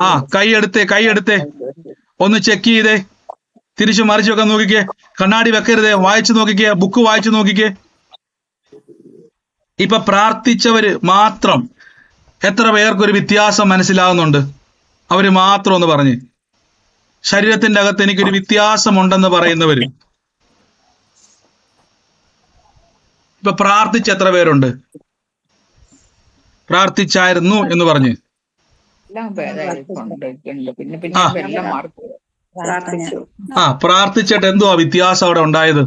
Speaker 2: ആ കൈയെടുത്തേ ഒന്ന് ചെക്ക് ചെയ്തേ. തിരിച്ചു മറിച്ചൊക്കെ നോക്കിക്കേ. കണ്ണാടി വെക്കരുതേ. വായിച്ചു നോക്കിക്കേ. ബുക്ക് വായിച്ചു നോക്കിക്കേ. ഇപ്പൊ പ്രാർത്ഥിച്ചവര് മാത്രം എത്ര പേർക്കൊരു വ്യത്യാസം മനസ്സിലാകുന്നുണ്ട്? അവര് മാത്രം ഒന്ന് പറഞ്ഞ്. ശരീരത്തിന്റെ അകത്ത് എനിക്കൊരു വ്യത്യാസം ഉണ്ടെന്ന് പറയുന്നവര് ഇപ്പൊ പ്രാർത്ഥിച്ച എത്ര പേരുണ്ട്? പ്രാർത്ഥിച്ചായിരുന്നു എന്ന് പറഞ്ഞ്. പ്രാർത്ഥിച്ചിട്ട് എന്തുവാ വ്യത്യാസം അവിടെ ഉണ്ടായത്?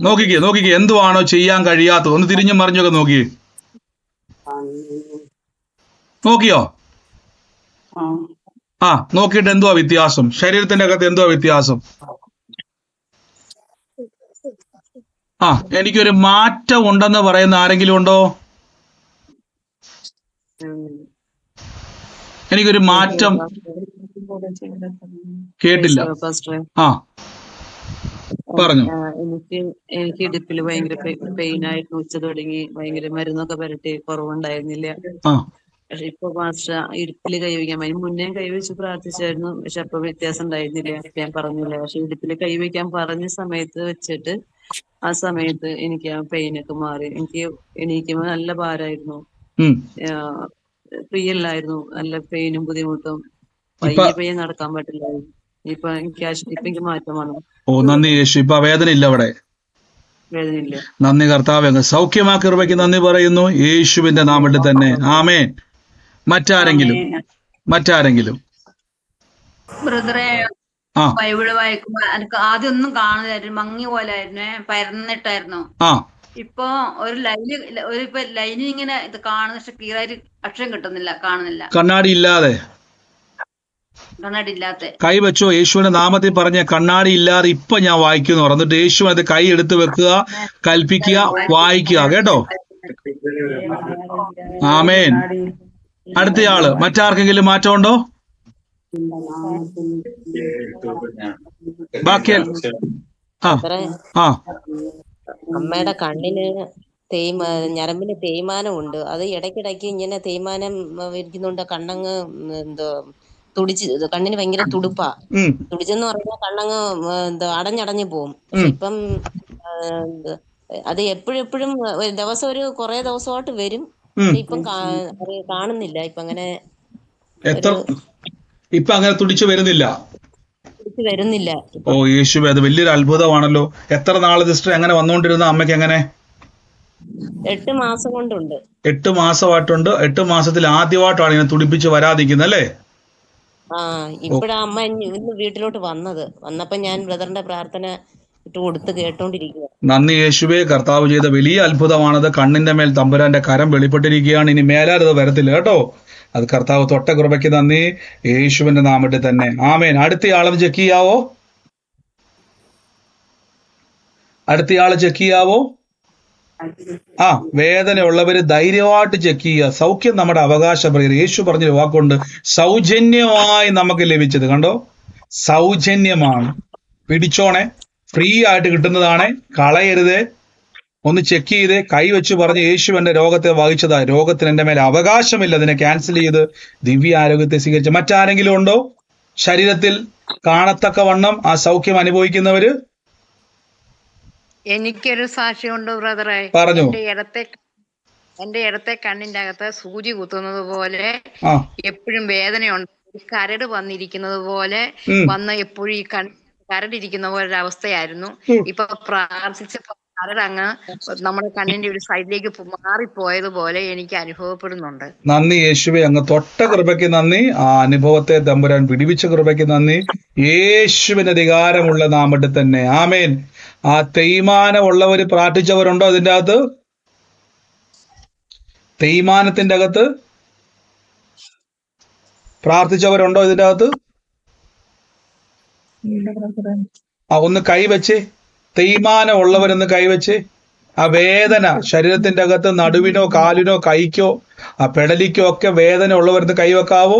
Speaker 2: നോക്കിക്കേ എന്തുവാണോ ചെയ്യാൻ കഴിയാത്തത്? ഒന്ന് തിരിഞ്ഞും മറിഞ്ഞൊക്കെ നോക്കിയോ? നോക്കിയിട്ട് എന്തുവാ വ്യത്യാസം? ശരീരത്തിന്റെ അകത്ത് എന്തുവാ വ്യത്യാസം? എനിക്കൊരു മാറ്റം ഉണ്ടെന്ന് പറയുന്ന ആരെങ്കിലും ഉണ്ടോ? എനിക്കൊരു മാറ്റം കേട്ടില്ല. പറഞ്ഞു.
Speaker 3: എനിക്ക് ഇടുപ്പില് ഭയങ്കര പെയിൻ ആയിരുന്നു. ഉച്ച തുടങ്ങി ഭയങ്കര മരുന്നൊക്കെ പരട്ടി കുറവുണ്ടായിരുന്നില്ല. പക്ഷെ ഇപ്പൊ മാസ്റ്റർ ഇടുപ്പില് കൈവയ്ക്കാൻ മുന്നേ കൈവച്ച് പ്രാർത്ഥിച്ചായിരുന്നു. പക്ഷെ അപ്പൊ വ്യത്യാസം ഉണ്ടായിരുന്നില്ല. ഞാൻ പറഞ്ഞില്ല. പക്ഷെ ഇടുപ്പില് കൈവയ്ക്കാൻ പറഞ്ഞ സമയത്ത് വെച്ചിട്ട് ആ സമയത്ത് എനിക്ക് ആ പെയിനൊക്കെ മാറി. എനിക്ക് എണീക്കുമ്പോ നല്ല ഭാരമായിരുന്നു. ഫ്രീ അല്ലായിരുന്നു. നല്ല പെയിനും ബുദ്ധിമുട്ടും. പയ്യെ നടക്കാൻ പറ്റില്ലായിരുന്നു. ഇപ്പൊ എനിക്ക് മാറ്റം വന്നു.
Speaker 2: നന്ദി യേശു. ഇപ്പൊ വേദന ഇല്ല അവിടെ.
Speaker 3: വേദനയില്ല.
Speaker 2: നന്ദി കർത്താവേ. സൗഖ്യമാക്കി കൃപയ്ക്ക് നന്ദി പറയുന്നു യേശുവിന്റെ നാമത്തിൽ തന്നെ. ആമേൻ. മറ്റാരെങ്കിലും?
Speaker 10: ബ്രദറെ, ബൈബിള് വായിക്കുമ്പോ എനിക്ക് ആദ്യം ഒന്നും കാണുന്നില്ലായിരുന്നു. മങ്ങി പോലായിരുന്നു, പരന്നിട്ടായിരുന്നു. ഇപ്പൊ ഒരു ലൈനിൽ ഇങ്ങനെ ഇത് കാണുന്ന, പക്ഷെ ക്ലിയർ ആയിട്ട് അക്ഷരം കിട്ടുന്നില്ല, കാണുന്നില്ല. കണ്ണാടി ഇല്ലാതെ
Speaker 2: കൈ വെച്ചോ. യേശുവിന്റെ നാമത്തിൽ പറഞ്ഞ കണ്ണാടി ഇല്ലാതെ ഇപ്പൊ ഞാൻ വായിക്കുന്നു പറഞ്ഞിട്ട് യേശു അത് കൈ എടുത്ത് വെക്കുക, കൽപ്പിക്കുക, വായിക്കുക. കേട്ടോ? ആമേൻ. അടുത്തയാള്. മറ്റാർക്കെങ്കിലും മാറ്റമുണ്ടോ? ബാക്കി
Speaker 11: അമ്മയുടെ കണ്ണിന് ഞരമ്പിന് തേയ്മാനം ഉണ്ട്. അത് ഇടയ്ക്കിടയ്ക്ക് ഇങ്ങനെ തേയ്മാനം ഇരിക്കുന്നുണ്ട്. കണ്ണങ്ങ് കണ്ണിന് ഭയങ്കര തുടുപ്പാ. തുടിച്ചെന്ന് പറഞ്ഞാൽ കണ്ണങ്ങ് അടഞ്ഞടഞ്ഞു പോവും. പക്ഷെ ഇപ്പം അത് എപ്പോഴും ദിവസം ഒരു കുറെ ദിവസമായിട്ട് വരും. ഇപ്പം കാണുന്നില്ല. അങ്ങനെ
Speaker 2: തുടിച്ചു വരുന്നില്ല. ഓ യേശുവേ, അത് വലിയൊരു അത്ഭുതമാണല്ലോ. എത്ര നാള് സിസ്റ്റർ എങ്ങനെ വന്നുകൊണ്ടിരുന്ന അമ്മയ്ക്ക്? എങ്ങനെ?
Speaker 11: 8 മാസം കൊണ്ടുണ്ട്.
Speaker 2: 8 മാസമായിട്ടുണ്ട്. 8 മാസത്തിൽ ആദ്യമായിട്ടാണ് ഇങ്ങനെ തുടിപ്പിച്ച് വരാതിരിക്കുന്നത് അല്ലേ?
Speaker 11: ഇപ്പഴാ അമ്മ ഇന്ന് വീട്ടിലോട്ട് വന്നപ്പോ ഞാൻ ബ്രദറിന്റെ പ്രാർത്ഥന ഇട്ട് കൊടുത്ത് കേട്ടോണ്ടിരിക്കുക.
Speaker 2: നന്ദി യേശുവേ, കർത്താവ് ചെയ്ത വലിയ അത്ഭുതമാണത്. കണ്ണിന്റെ മേൽ തമ്പുരാന്റെ കരം വെളിപ്പെട്ടിരിക്കുകയാണ്. ഇനി മേലാരത് വരത്തില്ല കേട്ടോ. അത് കർത്താവ് തൊട്ട കൃപയ്ക്ക് നന്ദി, യേശുവിന്റെ നാമത്തിൽ തന്നെ ആമേൻ. അടുത്തയാളും ചെക്ക് ചെയ്യാവോ? അടുത്തയാള് ചെക്ക് ചെയ്യാവോ? വേദനയുള്ളവര് ധൈര്യമായിട്ട് ചെക്ക് ചെയ്യുക. സൗഖ്യം നമ്മുടെ അവകാശം. യേശു പറഞ്ഞൊരു വാക്കുണ്ട്, സൗജന്യമായി നമുക്ക് ലഭിച്ചത്. കണ്ടോ, സൗജന്യമാണ്. പിടിച്ചോണേ, ഫ്രീ ആയിട്ട് കിട്ടുന്നതാണ്, കളയരുതേ. ഒന്ന് ചെക്ക് ചെയ്തേ, കൈവച്ച് പറഞ്ഞ് യേശു എന്റെ രോഗത്തെ വഹിച്ചതാ, രോഗത്തിന് എന്റെ മേലെ അവകാശമില്ല, അതിനെ ക്യാൻസൽ ചെയ്ത് ദിവ്യ ആരോഗ്യത്തെ സ്വീകരിച്ച മറ്റാരെങ്കിലും ഉണ്ടോ ശരീരത്തിൽ കാണത്തക്കവണ്ണം ആ സൗഖ്യം അനുഭവിക്കുന്നവര്?
Speaker 12: എനിക്കൊരു സാക്ഷ്യമുണ്ട് ബ്രദറെ.
Speaker 2: പറഞ്ഞു.
Speaker 12: എന്റെ ഇടത്തെ കണ്ണിന്റെ അകത്ത് സൂചി കുത്തുന്നത് പോലെ എപ്പോഴും വേദനയുണ്ട്. കരട് വന്നിരിക്കുന്നത് പോലെ വന്ന് എപ്പോഴും ഈ കരടിരിക്കുന്ന പോലെ ഒരു അവസ്ഥയായിരുന്നു. ഇപ്പൊ പ്രാർത്ഥിച്ചപ്പോ കരടങ്ങ് നമ്മുടെ കണ്ണിന്റെ ഒരു സൈഡിലേക്ക് മാറിപ്പോയതുപോലെ എനിക്ക് അനുഭവപ്പെടുന്നുണ്ട്.
Speaker 2: നന്ദി യേശുവേ, അങ്ങ് തൊട്ട കൃപയ്ക്ക് നന്ദി. ആ അനുഭവത്തെ തമ്പുരാൻ വിടുവിച്ച കൃപയ്ക്ക് നന്ദി. യേശുവിന് അധികാരമുള്ള നാമത്തിൽ തന്നെ ആമേൻ. ആ തേയ്മാനം ഉള്ളവര് പ്രാർത്ഥിച്ചവരുണ്ടോ അതിൻ്റെ അകത്ത്? തേയ്മാനത്തിന്റെ അകത്ത് പ്രാർത്ഥിച്ചവരുണ്ടോ ഇതിൻ്റെ അകത്ത്? ഒന്ന് കൈവച്ച്. തേയ്മാനം ഉള്ളവരൊന്ന് കൈവച്ച്. ആ വേദന ശരീരത്തിന്റെ അകത്ത് നടുവിനോ കാലിനോ കൈക്കോ ആ പെടലിക്കോ ഒക്കെ വേദന ഉള്ളവരൊന്ന് കൈവെക്കാവോ?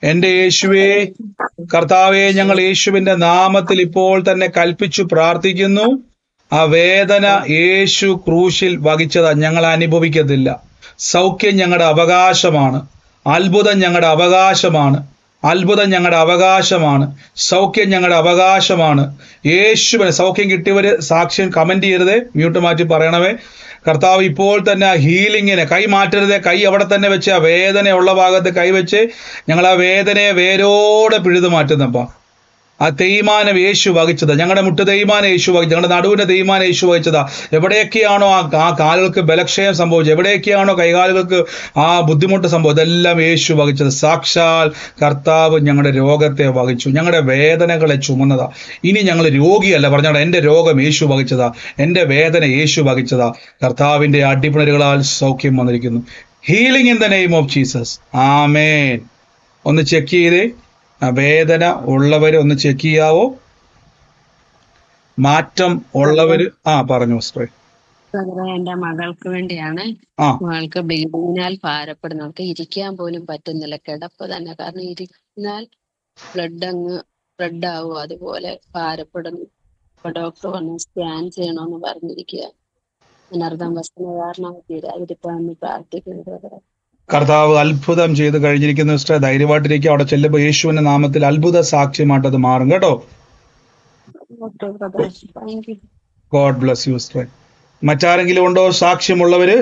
Speaker 2: എന്റെ യേശുവേ, കർത്താവേ, ഞങ്ങൾ യേശുവിന്റെ നാമത്തിൽ ഇപ്പോൾ തന്നെ കൽപ്പിച്ചു പ്രാർത്ഥിക്കുന്നു. ആ വേദന യേശു ക്രൂശിൽ വഹിച്ചതാ, ഞങ്ങൾ അനുഭവിക്കത്തില്ല. സൗഖ്യം ഞങ്ങളുടെ അവകാശമാണ്. അത്ഭുതം ഞങ്ങളുടെ അവകാശമാണ്. അത്ഭുതം ഞങ്ങളുടെ അവകാശമാണ്. സൗഖ്യം ഞങ്ങളുടെ അവകാശമാണ്. യേശുവിന് സൗഖ്യം കിട്ടിയവര് സാക്ഷ്യം കമന്റ് ചെയ്യരുതേ, മ്യൂട്ട് മാറ്റി പറയണമേ. കർത്താവ് ഇപ്പോൾ തന്നെ ആ ഹീലിങ്ങിനെ, കൈ മാറ്റരുതേ, കൈ അവിടെ തന്നെ വെച്ച് ആ വേദനയുള്ള ഭാഗത്ത് കൈവച്ച് ഞങ്ങൾ ആ വേദനയെ വേരോടെ പിഴുതു മാറ്റുന്നപ്പാ. ആ തേയ്മാനം യേശു വഹിച്ചതാ. ഞങ്ങളുടെ മുട്ട് തേയ്മാനം യേശു വഹിച്ചത്, ഞങ്ങളുടെ നടുവിന്റെ തേയ്മാനം യേശു വഹിച്ചതാ. എവിടെയൊക്കെയാണോ ആ കാലുകൾക്ക് ബലക്ഷയം സംഭവിച്ചത്, എവിടെയൊക്കെയാണോ കൈകാലുകൾക്ക് ആ ബുദ്ധിമുട്ട് സംഭവിച്ചത്, എല്ലാം യേശു വഹിച്ചത്. സാക്ഷാൽ കർത്താവ് ഞങ്ങളുടെ രോഗത്തെ വഹിച്ചു, ഞങ്ങളുടെ വേദനകളെ ചുമന്നതാ. ഇനി ഞങ്ങൾ രോഗിയല്ല, പറഞ്ഞോളാം, എൻ്റെ രോഗം യേശു വഹിച്ചതാ, എൻ്റെ വേദന യേശു വഹിച്ചതാ. കർത്താവിൻ്റെ അടിപ്പിണരുകളാൽ സൗഖ്യം വന്നിരിക്കുന്നു. Healing in the name of Jesus. ആമേൻ. ഒന്ന് ചെക്ക് ചെയ്തേ, വേദന ഉള്ളവര് ഒന്ന് ചെക്ക് ചെയ്യാവോ? മാറ്റം ഉള്ളവര് പറഞ്ഞു.
Speaker 13: എന്റെ മകൾക്ക് വേണ്ടിയാണ്. മകൾക്ക് ബ്ലീഡിങ്ങിനാൽ ഭാരപ്പെടുന്നവർക്ക് ഇരിക്കാൻ പോലും പറ്റുന്നില്ല, കിടപ്പ് തന്നെ. കാരണം ഇരിക്കുന്നാൽ ബ്ലഡ് ആവും, അതുപോലെ ഭാരപ്പെടുന്നു. ഇപ്പൊ ഡോക്ടർ പറഞ്ഞു സ്കാൻ ചെയ്യണമെന്ന് പറഞ്ഞിരിക്കുക. അനർത്ഥം വസ്തുത കാരണം തീരാതിരിക്കാന്ന് പ്രാർത്ഥിക്കുന്നത്.
Speaker 2: കർത്താവ് അത്ഭുതം ചെയ്ത് കഴിഞ്ഞിരിക്കുന്ന സിസ്റ്റർ, ധൈര്യമായിട്ടിരിക്കുക. അവിടെ ചെല്ലുമ്പോൾ യേശുവിന്റെ നാമത്തിൽ അത്ഭുത സാക്ഷ്യമായിട്ടത് മാറും കേട്ടോ. God bless you sister. മറ്റാരെങ്കിലും ഉണ്ടോ സാക്ഷ്യമുള്ളവര്?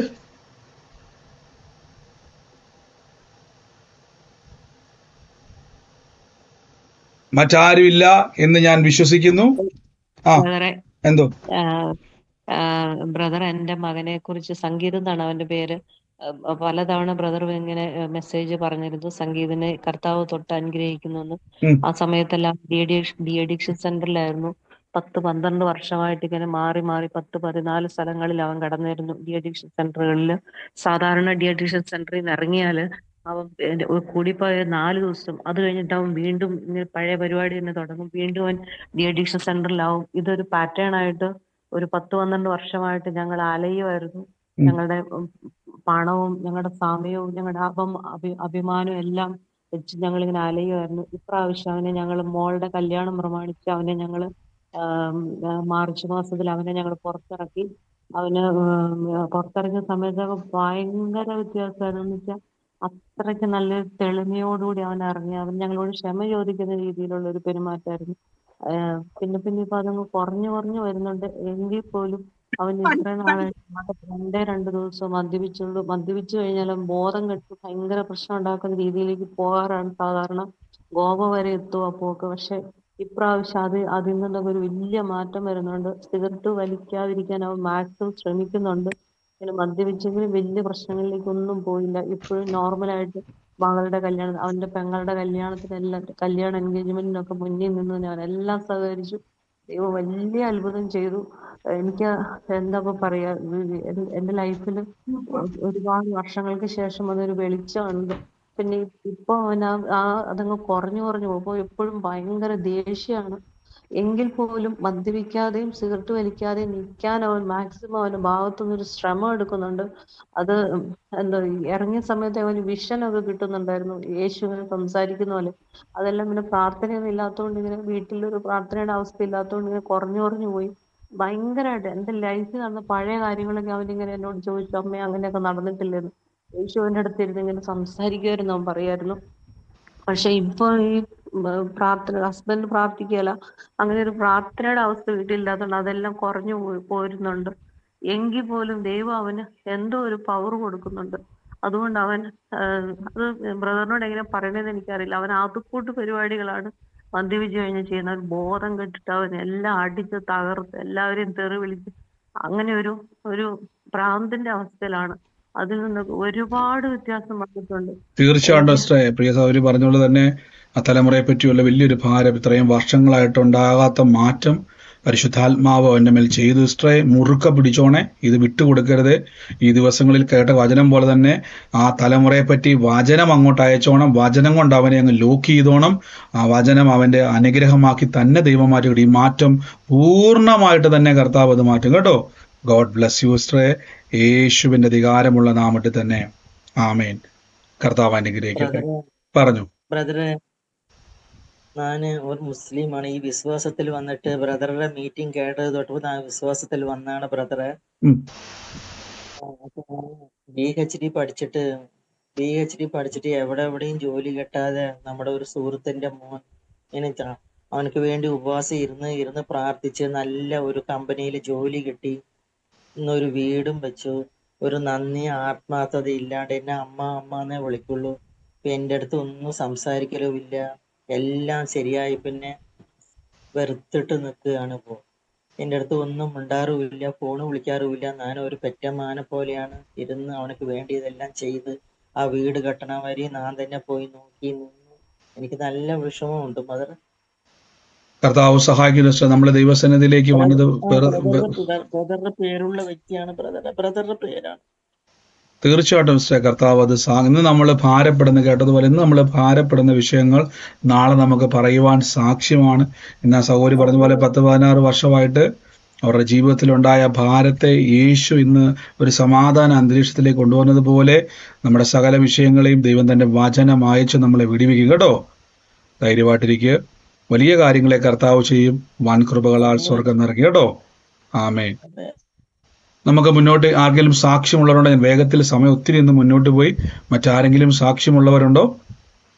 Speaker 2: മറ്റാരും ഇല്ല എന്ന് ഞാൻ വിശ്വസിക്കുന്നു. എന്തോ
Speaker 11: ബ്രദർ, എന്റെ മകനെ കുറിച്ച് സംഗീതം എന്നാണ് അവന്റെ പേര്. പലതവണ ബ്രദർ ഇങ്ങനെ മെസ്സേജ് പറഞ്ഞിരുന്നു, സംഗീതനെ കർത്താവ് തൊട്ട് അനുഗ്രഹിക്കുന്നു. ആ സമയത്തെല്ലാം ഡി അഡിക്ഷൻ സെന്ററിലായിരുന്നു. 10-12 വർഷമായിട്ട് ഇങ്ങനെ മാറി 10-14 സ്ഥലങ്ങളിൽ അവൻ കടന്നിരുന്നു ഡി അഡിക്ഷൻ സെന്ററുകളിൽ. സാധാരണ ഡി അഡിക്ഷൻ സെന്ററിൽ നിന്ന് ഇറങ്ങിയാൽ അവൻ കൂടിപ്പോയ 4 ദിവസം, അത് കഴിഞ്ഞിട്ട് അവൻ വീണ്ടും പഴയ പരിപാടി തന്നെ തുടങ്ങും, വീണ്ടും അവൻ ഡി അഡിക്ഷൻ സെന്ററിലാവും. ഇതൊരു പാറ്റേൺ ആയിട്ട് ഒരു 10-12 വർഷമായിട്ട് ഞങ്ങൾ അലയുമായിരുന്നു. ഞങ്ങളുടെ പണവും ഞങ്ങളുടെ സമയവും ഞങ്ങളുടെ അഭിമാനവും എല്ലാം വെച്ച് ഞങ്ങളിങ്ങനെ അലയുമായിരുന്നു. ഇപ്രാവശ്യം അവനെ ഞങ്ങൾ മോളുടെ കല്യാണം പ്രമാണിച്ച് അവനെ ഞങ്ങൾ മാർച്ച് മാസത്തിൽ അവനെ ഞങ്ങൾ പുറത്തിറക്കി. അവന് പുറത്തിറങ്ങിയ സമയത്ത് ഭയങ്കര വ്യത്യാസമായിരുന്നു. എന്ന് വെച്ചാൽ അത്രയ്ക്ക് നല്ല തെളിമയോടുകൂടി അവൻ ഇറങ്ങി. അവൻ ഞങ്ങളോട് ക്ഷമ ചോദിക്കുന്ന രീതിയിലുള്ള ഒരു പെരുമാറ്റമായിരുന്നു. പിന്നെ ഇപ്പൊ അതങ്ങ് കുറഞ്ഞു വരുന്നുണ്ട്. എങ്കിൽ പോലും അവൻ ഇത്ര നാളായിട്ട് 2 ദിവസം മദ്യപിച്ചു കഴിഞ്ഞാൽ ബോധം കെട്ട് ഭയങ്കര പ്രശ്നം ഉണ്ടാക്കുന്ന രീതിയിലേക്ക് പോകാറാണ് സാധാരണ. ഗോവ വരെ എത്തും ആ പോക്ക്. പക്ഷെ ഇപ്രാവശ്യം അതിൽ നിന്നൊക്കെ ഒരു വലിയ മാറ്റം വരുന്നുണ്ട്. സിഗരറ്റ് വലിക്കാതിരിക്കാൻ അവൻ മാക്സിമം ശ്രമിക്കുന്നുണ്ട്. ഇങ്ങനെ മദ്യപിച്ചെങ്കിലും വലിയ പ്രശ്നങ്ങളിലേക്കൊന്നും പോയില്ല. ഇപ്പോഴും നോർമലായിട്ട് മകളുടെ കല്യാണം, അവന്റെ പെങ്ങളുടെ കല്യാണത്തിനെല്ലാം, കല്യാണ എൻഗേജ്മെന്റിനൊക്കെ മുന്നിൽ നിന്ന് ഞാനെല്ലാം സഹകരിച്ചു. ദൈവം വലിയ അത്ഭുതം ചെയ്തു. എനിക്ക് എന്താ ഇപ്പൊ പറയാ, എന്റെ ലൈഫിൽ ഒരുപാട് വർഷങ്ങൾക്ക് ശേഷം അതൊരു വെളിച്ചമുണ്ട്. പിന്നെ ഇപ്പൊ അതങ്ങ് കുറഞ്ഞു പോകും. എപ്പോഴും ഭയങ്കര ദേഷ്യമാണ്. എങ്കിൽ പോലും മദ്യപിക്കാതെയും സിഗരറ്റ് വലിക്കാതെയും നിൽക്കാൻ അവൻ മാക്സിമം അവന്റെ ഭാഗത്തുനിന്നൊരു ശ്രമം എടുക്കുന്നുണ്ട്. അത് എന്താ, ഇറങ്ങിയ സമയത്ത് അവന് വിഷനൊക്കെ കിട്ടുന്നുണ്ടായിരുന്നു, യേശു ഇങ്ങനെ സംസാരിക്കുന്ന പോലെ. അതെല്ലാം പിന്നെ പ്രാർത്ഥനയൊന്നും ഇല്ലാത്തതുകൊണ്ട്, ഇങ്ങനെ വീട്ടിലൊരു പ്രാർത്ഥനയുടെ അവസ്ഥ ഇല്ലാത്തതുകൊണ്ട് ഇങ്ങനെ കുറഞ്ഞു പോയി. ഭയങ്കരമായിട്ട് എന്റെ ലൈഫിൽ നടന്ന പഴയ കാര്യങ്ങളൊക്കെ അവനിങ്ങനെ എന്നോട് ചോദിച്ചു, അമ്മേ അങ്ങനെയൊക്കെ നടന്നിട്ടില്ലെന്ന്. യേശുവിന്റെ അടുത്ത് ഇരുന്ന് ഇങ്ങനെ സംസാരിക്കുമായിരുന്നു, അവൻ പറയായിരുന്നു. പക്ഷെ ഇപ്പൊ ഈ പ്രാർത്ഥന, ഹസ്ബൻഡ് പ്രാർത്ഥിക്കുകയല്ല, അങ്ങനെ ഒരു പ്രാർത്ഥനയുടെ അവസ്ഥ വീട്ടിലില്ലാത്തതുകൊണ്ട് അതെല്ലാം കുറഞ്ഞു പോരുന്നുണ്ട്. എങ്കിൽ പോലും ദൈവം അവന് എന്തോ ഒരു പവർ കൊടുക്കുന്നുണ്ട്. അതുകൊണ്ട് അവൻ അത് ബ്രദറിനോട് എങ്ങനെ പറയണതെന്ന് എനിക്കറിയില്ല. അവൻ അതുകൂട്ട് പരിപാടികളാണ് മദ്യപിച്ച് കഴിഞ്ഞ് ചെയ്യുന്ന. ഒരു ബോധം കെട്ടിട്ട് അവൻ എല്ലാം അടിച്ച് തകർത്ത് എല്ലാവരെയും തെറി വിളിച്ച് അങ്ങനെ ഒരു ഭ്രാന്തിന്റെ അവസ്ഥയിലാണ്. അതിൽ നിന്ന് ഒരുപാട് വ്യത്യാസം വന്നിട്ടുണ്ട്.
Speaker 2: തീർച്ചയായിട്ടും പ്രിയ സഹോദരി പറഞ്ഞോളൂ തന്നെ, ആ തലമുറയെ പറ്റിയുള്ള വലിയൊരു ഭാരം, ഇത്രയും വർഷങ്ങളായിട്ടുണ്ടാകാത്ത മാറ്റം പരിശുദ്ധാത്മാവ് അവന്റെ മേൽ ചെയ്തു. സിസ്റ്ററെ മുറുക്ക പിടിച്ചോണേ, ഇത് വിട്ടുകൊടുക്കരുത്. ഈ ദിവസങ്ങളിൽ കേട്ട വചനം പോലെ തന്നെ ആ തലമുറയെ പറ്റി വചനം അങ്ങോട്ട് അയച്ചോണം. വചനം കൊണ്ട് അവനെ അങ്ങ് ലോക്ക് ചെയ്തോണം. ആ വചനം അവന്റെ അനുഗ്രഹമാക്കി തന്നെ ദൈവം മാറ്റി. ഈ മാറ്റം പൂർണ്ണമായിട്ട് തന്നെ കർത്താവ് അത് മാറ്റും കേട്ടോ. ഗോഡ് ബ്ലസ് യു സിസ്റ്ററെ, യേശുവിന്റെ അധികാരമുള്ള നാമത്തിൽ തന്നെ ആമേൻ. കർത്താവ് അനുഗ്രഹിക്കട്ടെ. പറഞ്ഞു.
Speaker 5: ബ്രദറെ, ഞാന് ഒരു മുസ്ലിമാണ്. ഈ വിശ്വാസത്തിൽ വന്നിട്ട് ബ്രദറുടെ മീറ്റിംഗ് കേട്ടത് തൊട്ട് ഞാൻ വിശ്വാസത്തിൽ വന്നാണ് ബ്രദറെ. PhD പഠിച്ചിട്ട് എവിടെയും ജോലി കിട്ടാതെ നമ്മുടെ ഒരു സുഹൃത്തിന്റെ മോൻ അവനക്ക് വേണ്ടി ഉപവാസം ഇരുന്ന് പ്രാർത്ഥിച്ച് നല്ല ഒരു കമ്പനിയിൽ ജോലി കിട്ടി. ഇന്നൊരു വീടും വെച്ചു. ഒരു നന്ദി ആത്മാർത്ഥത ഇല്ലാണ്ട് എന്നെ അമ്മ എന്നേ വിളിക്കുള്ളൂ. ഇപ്പൊ എൻ്റെ അടുത്ത് ഒന്നും സംസാരിക്കലും ഇല്ല. എല്ലാം ശരിയായി പിന്നെ വെറുത്തിട്ട് നിൽക്കുകയാണ്. ഇപ്പോ എൻ്റെ അടുത്ത് ഒന്നും മിണ്ടാറുമില്ല, ഫോണ് വിളിക്കാറുമില്ല. ഞാൻ ഒരു പെറ്റമ്മാനെ പോലെയാണ് ഇരുന്ന് അവനക്ക് വേണ്ടിയതെല്ലാം ചെയ്ത് ആ വീട് കെട്ടണ വരെ ഞാൻ തന്നെ പോയി നോക്കി നിന്നു. എനിക്ക് നല്ല വിഷമമുണ്ട് മദർ.
Speaker 2: കർത്താവ് സഹായിക്കുന്ന നമ്മളെ ദൈവസന്നിധിയിലേക്ക് വന്നത്
Speaker 5: ബ്രദറിന്റെ പേരുള്ള വ്യക്തിയാണ്. ബ്രദറിന്റെ പേരാണ്.
Speaker 2: തീർച്ചയായിട്ടും കർത്താവ് അത് ഇന്ന് നമ്മൾ ഭാരപ്പെടുന്ന കേട്ടതുപോലെ ഇന്ന് നമ്മൾ ഭാരപ്പെടുന്ന വിഷയങ്ങൾ നാളെ നമുക്ക് പറയുവാൻ സാക്ഷ്യമാണ്. ഇന്ന് സഹോദരി പറഞ്ഞതുപോലെ 10-16 വർഷമായിട്ട് അവരുടെ ജീവിതത്തിലുണ്ടായ ഭാരത്തെ യേശു ഇന്ന് ഒരു സമാധാന അന്തരീക്ഷത്തിലേക്ക് കൊണ്ടുവന്നത് പോലെ നമ്മുടെ സകല വിഷയങ്ങളെയും ദൈവം തന്റെ വചനം അയച്ച് നമ്മളെ വിടിവിക്കും കേട്ടോ. ധൈര്യമായിട്ടിരിക്കുക. വലിയ കാര്യങ്ങളെ കർത്താവ് ചെയ്യും. വൻ കൃപകളാൽ സ്വർഗം നിറയ്ക്കും കേട്ടോ. ആമേൻ. നമുക്ക് മുന്നോട്ട് ആർക്കെങ്കിലും സാക്ഷ്യമുള്ളവരുണ്ടോ? ഞാൻ വേഗത്തിൽ സമയം ഒത്തിരി ഇന്ന് മുന്നോട്ട് പോയി. മറ്റാരെങ്കിലും സാക്ഷ്യമുള്ളവരുണ്ടോ?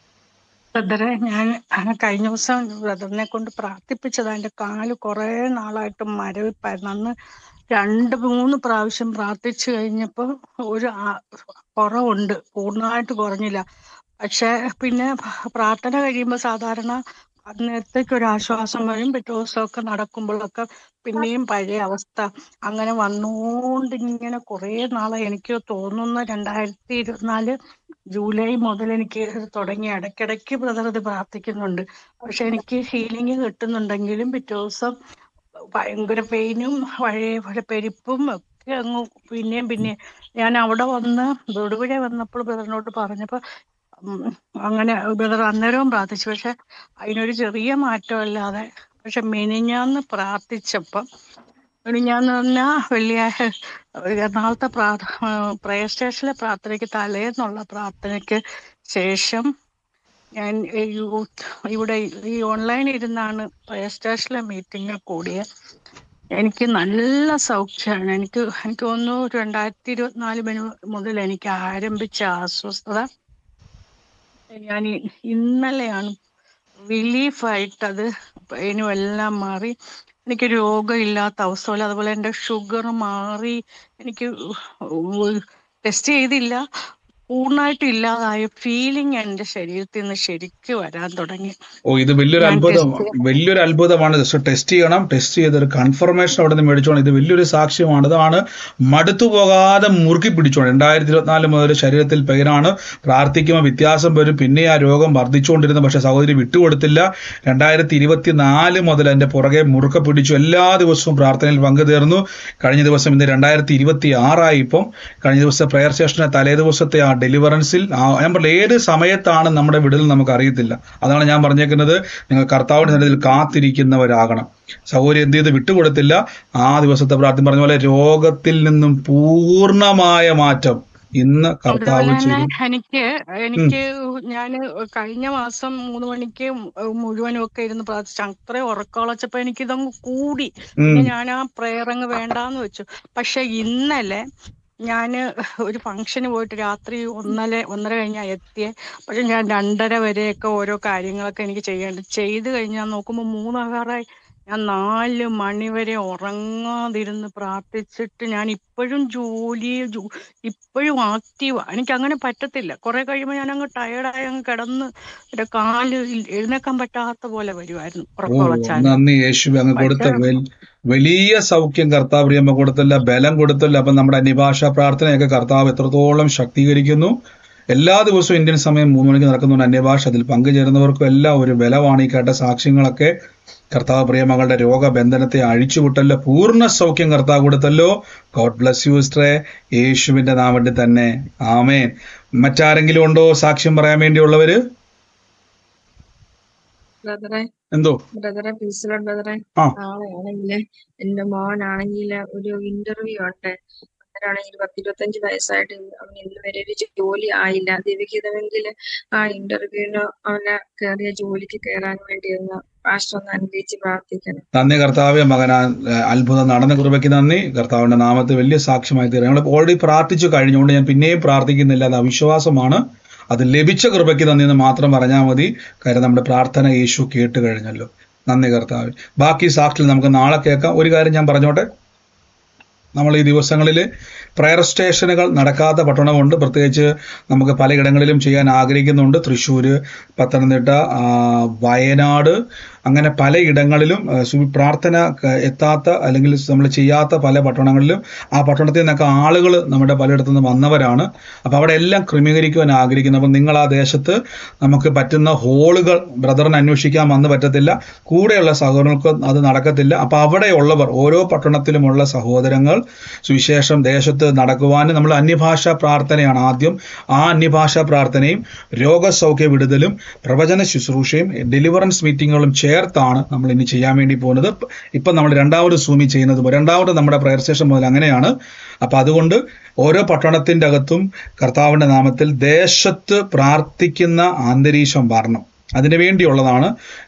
Speaker 14: ബ്രദറെ, ഞാൻ കഴിഞ്ഞ ദിവസം ബ്രദറിനെ കൊണ്ട് പ്രാർത്ഥിപ്പിച്ചതാ. എൻ്റെ കാല് കുറെ നാളായിട്ട് മരവിപ്പായിരുന്നു. അന്ന് 2-3 പ്രാവശ്യം പ്രാർത്ഥിച്ചു കഴിഞ്ഞപ്പോൾ ഒരു കുറവുണ്ട്, പൂർണ്ണമായിട്ട് കുറഞ്ഞില്ല. പക്ഷെ പിന്നെ പ്രാർത്ഥന കഴിയുമ്പോൾ സാധാരണ അന്നേരത്തേക്ക് ഒരു ആശ്വാസം വരും. പിറ്റേ ദിവസമൊക്കെ നടക്കുമ്പോഴൊക്കെ പിന്നെയും പഴയ അവസ്ഥ അങ്ങനെ വന്നുകൊണ്ടിങ്ങനെ കുറേ നാളായി. എനിക്ക് തോന്നുന്ന 2024 ജൂലൈ മുതൽ എനിക്ക് തുടങ്ങി. ഇടയ്ക്കിടയ്ക്ക് ബ്രദർ ഇത് പ്രാർത്ഥിക്കുന്നുണ്ട്. പക്ഷെ എനിക്ക് ഹീലിംഗ് കിട്ടുന്നുണ്ടെങ്കിലും പിറ്റേ ദിവസം ഭയങ്കര പെയിനും പഴയ പെരുപ്പും ഒക്കെ അങ്ങ് പിന്നെയും ഞാൻ അവിടെ വന്ന് തൊടുപുഴ വന്നപ്പോൾ ബ്രദറിനോട് പറഞ്ഞപ്പോൾ അങ്ങനെ ബ്രദർ അന്നേരവും പ്രാർത്ഥിച്ചു. പക്ഷെ അതിനൊരു ചെറിയ മാറ്റമല്ലാതെ. പക്ഷെ മെനിഞ്ഞാന്ന് പ്രാർത്ഥിച്ചപ്പം, മെനിഞ്ഞാന്ന് പറഞ്ഞാൽ എറണാകുളത്തെ പ്രയർ സ്റ്റേഷനിലെ പ്രാർത്ഥനയ്ക്ക് തലേന്നുള്ള പ്രാർത്ഥനയ്ക്ക് ശേഷം ഞാൻ ഇവിടെ ഈ ഓൺലൈനിൽ ഇരുന്നാണ് പ്രയർ സ്റ്റേഷനിലെ മീറ്റിംഗ് കൂടിയത്. എനിക്ക് നല്ല സൗഖ്യമാണ്. എനിക്ക് തോന്നുന്നു 2024 മുതൽ എനിക്ക് ആരംഭിച്ച അസ്വസ്ഥത ഞാൻ ഇന്നലെയാണ് റിലീഫായിട്ടത് പെയിനും എല്ലാം മാറി. എനിക്ക് രോഗമില്ലാത്ത അവസ്ഥ പോലെ. അതുപോലെ എൻ്റെ ഷുഗർ മാറി. എനിക്ക് ടെസ്റ്റ് ചെയ്തില്ല, പൂർണ്ണമായിട്ട് ഇല്ലാതായ ഫീലിംഗ് എൻ്റെ ശരീരത്തിൽ നിന്ന് ശരിക്കും വരാൻ തുടങ്ങി.
Speaker 2: ഇത് വലിയൊരു അത്ഭുതമാണ്. ടെസ്റ്റ് ചെയ്യണം. ടെസ്റ്റ് ചെയ്തൊരു കൺഫർമേഷൻ അവിടെ നിന്ന് മേടിച്ചോണം. ഇത് വലിയൊരു സാക്ഷ്യമാണ്. ഇതാണ് മടുത്തു പോകാതെ മുറുക്കി പിടിച്ചോണം. 2024 മുതൽ ശരീരത്തിൽ പെയിനാണ്. പ്രാർത്ഥിക്കുമ്പോൾ വ്യത്യാസം വരും. പിന്നെ ആ രോഗം വർദ്ധിച്ചുകൊണ്ടിരുന്നു. പക്ഷെ സഹോദരി വിട്ടുകൊടുത്തില്ല. 2024 മുതൽ എൻ്റെ പുറകെ മുറുക്ക പിടിച്ചു. എല്ലാ ദിവസവും പ്രാർത്ഥനയിൽ പങ്കുചേർന്നു. കഴിഞ്ഞ ദിവസം ഇന്ന് 2026 ഇപ്പം കഴിഞ്ഞ ദിവസം പ്രെയർ സ്റ്റേഷന്റെ തലേ ദിവസത്തെ ആ ഡെലിവറൻസിൽ ഞാൻ പറഞ്ഞ ഏത് സമയത്താണ് നമ്മുടെ വിടുതൽ നമുക്ക് അറിയത്തില്ല. അതാണ് ഞാൻ പറഞ്ഞേക്കുന്നത്. നിങ്ങൾ കർത്താവിന്റെ സന്നിധിയിൽ കാത്തിരിക്കുന്നവരാകണം. സഹോദരി എന്ത് ചെയ്ത് വിട്ടുകൊടുത്തില്ല. ആ ദിവസത്തെ പ്രാർത്ഥന പറഞ്ഞ പോലെ രോഗത്തിൽ നിന്നും പൂർണ്ണമായ മാറ്റം ഇന്ന് കർത്താവ് ചെയ്തു.
Speaker 14: എനിക്ക് ഞാൻ കഴിഞ്ഞ മാസം 3 മണിക്ക് മുഴുവനും ഒക്കെ ഇരുന്ന് പ്രാർത്ഥിച്ചു. അത്രയും ഉറക്കമുളച്ചപ്പോ എനിക്കിതങ്ങ് കൂടി. പിന്നെ ഞാൻ ആ പ്രയർ അങ്ങ് വേണ്ടാന്ന് വെച്ചു. പക്ഷെ ഇന്നലെ ഞാന് ഒരു ഫംഗ്ഷന് പോയിട്ട് രാത്രി 1:30 കഴിഞ്ഞാൽ എത്തിയേ. പക്ഷെ ഞാൻ 2:30 വരെയൊക്കെ ഓരോ കാര്യങ്ങളൊക്കെ എനിക്ക് ചെയ്ത് കഴിഞ്ഞാൽ നോക്കുമ്പോൾ 3:06. ഞാൻ 4 മണി വരെ ഉറങ്ങാതിരുന്ന് പ്രാർത്ഥിച്ചിട്ട് ഞാൻ ഇപ്പോഴും ഇപ്പോഴും ആക്റ്റീവാ. എനിക്ക് അങ്ങനെ പറ്റത്തില്ല. കുറെ കഴിയുമ്പോൾ ഞാൻ അങ്ങ് ടയർഡായി അങ്ങ് കിടന്ന് എന്റെ കാല് എഴുന്നേക്കാൻ പറ്റാത്ത പോലെ വരുമായിരുന്നു ഉറക്കമുളച്ചാൽ.
Speaker 2: നന്ദി യേശുവേ. അങ്ങ് കൊടുത്ത വലിയ സൗഖ്യം കർത്താവ് പ്രിയമ്മ കൊടുത്തല്ല, ബലം കൊടുത്തല്ല. അപ്പൊ നമ്മുടെ അന്യഭാഷാ പ്രാർത്ഥനയൊക്കെ കർത്താവ് എത്രത്തോളം ശക്തീകരിക്കുന്നു. എല്ലാ ദിവസവും ഇന്ത്യൻ സമയം 3 മണിക്ക് നടക്കുന്നുണ്ട് അന്യഭാഷ. അതിൽ പങ്കുചേരുന്നവർക്കും എല്ലാം ഒരു ബലമാണ്. ഈ കേട്ട സാക്ഷ്യങ്ങളൊക്കെ കർത്താവ് പ്രിയമകളുടെ രോഗബന്ധനത്തെ അഴിച്ചുവിട്ടല്ലോ. പൂർണ്ണ സൗഖ്യം കർത്താവ് കൊടുത്തല്ലോ. ഗോഡ് ബ്ലസ് യു സിസ്റ്ററെ. യേശുവിന്റെ നാമത്തിൽ തന്നെ ആമേൻ. മറ്റാരെങ്കിലും ഉണ്ടോ സാക്ഷ്യം പറയാൻ വേണ്ടിയുള്ളവര്? എന്തോ
Speaker 8: ബ്രദറെ നാളെയാണെങ്കില് എന്റെ മോനാണെങ്കില് ഒരു ഇന്റർവ്യൂ ഉണ്ട്. അന്നേരമാണെങ്കിൽ 10-25 വയസ്സായിട്ട് അവന് ഇന്ന് വരെ ഒരു ജോലി ആയില്ല. ദിവഹിതമെങ്കിൽ ആ ഇന്റർവ്യൂവിന് അവനെ കയറിയ ജോലിക്ക് കയറാൻ വേണ്ടി ഒന്ന് പാസ്റ്റർ ഒന്ന് അനുഗ്രഹിച്ച് പ്രാർത്ഥിക്കണം.
Speaker 2: നന്ദി കർത്താവേ. മകനാ അത്ഭുതം നടന്ന കൃപയ്ക്ക് നന്ദി. കർത്താവിന്റെ നാമത്തിൽ വലിയ സാക്ഷ്യമായി തീരാം. ഞങ്ങൾ ഓൾറെഡി പ്രാർത്ഥിച്ചു കഴിഞ്ഞുകൊണ്ട് ഞാൻ പിന്നെയും പ്രാർത്ഥിക്കുന്നില്ല. അത് അവിശ്വാസമാണ്. അത് ലഭിച്ച കൃപയ്ക്ക് നന്ദി എന്ന് മാത്രം പറഞ്ഞാൽ മതി. കാര്യം നമ്മുടെ പ്രാർത്ഥന യേശു കേട്ട് കഴിഞ്ഞല്ലോ. നന്ദി കർത്താവ്. ബാക്കി സാക്ഷിയിൽ നമുക്ക് നാളെ കേൾക്കാം. ഒരു കാര്യം ഞാൻ പറഞ്ഞോട്ടെ. നമ്മൾ ഈ ദിവസങ്ങളിൽ പ്രയർ സ്റ്റേഷനുകൾ നടക്കാത്ത പട്ടണമുണ്ട്. പ്രത്യേകിച്ച് നമുക്ക് പലയിടങ്ങളിലും ചെയ്യാൻ ആഗ്രഹിക്കുന്നുണ്ട്. തൃശ്ശൂർ, പത്തനംതിട്ട, വയനാട്, അങ്ങനെ പലയിടങ്ങളിലും പ്രാർത്ഥന എത്താത്ത അല്ലെങ്കിൽ നമ്മൾ ചെയ്യാത്ത പല പട്ടണങ്ങളിലും ആ പട്ടണത്തിൽ നിന്നൊക്കെ ആളുകൾ നമ്മുടെ പലയിടത്തു നിന്ന് വന്നവരാണ്. അപ്പോൾ അവിടെ എല്ലാം ക്രമീകരിക്കുവാൻ ആഗ്രഹിക്കുന്നു. അപ്പം നിങ്ങൾ ആ ദേശത്ത് നമുക്ക് പറ്റുന്ന ഹോളുകൾ ബ്രദറിന് അന്വേഷിക്കാൻ വന്ന് പറ്റത്തില്ല. കൂടെയുള്ള സഹോദരങ്ങൾക്ക് അത് നടക്കത്തില്ല. അപ്പോൾ അവിടെയുള്ളവർ ഓരോ പട്ടണത്തിലുമുള്ള സഹോദരങ്ങൾ സുവിശേഷം ദേശത്ത് നടക്കുവാനും നമ്മൾ അന്യഭാഷാ പ്രാർത്ഥനയാണ് ആദ്യം. ആ അന്യഭാഷാ പ്രാർത്ഥനയും രോഗസൗഖ്യ വിടുതലും പ്രവചന ശുശ്രൂഷയും ഡെലിവറൻസ് മീറ്റിങ്ങുകളും ചേർത്താണ് നമ്മൾ ഇനി ചെയ്യാൻ വേണ്ടി പോകുന്നത്. ഇപ്പം നമ്മൾ രണ്ടാമത് സൂമി ചെയ്യുന്നത് രണ്ടാമത് നമ്മുടെ പ്രയർ സ്റ്റേഷൻ മുതൽ അങ്ങനെയാണ്. അപ്പം അതുകൊണ്ട് ഓരോ പട്ടണത്തിൻ്റെ അകത്തും കർത്താവിൻ്റെ നാമത്തിൽ ദേശത്ത് പ്രാർത്ഥിക്കുന്ന അന്തരീക്ഷം വരണം. അതിനു വേണ്ടിയുള്ളതാണ്.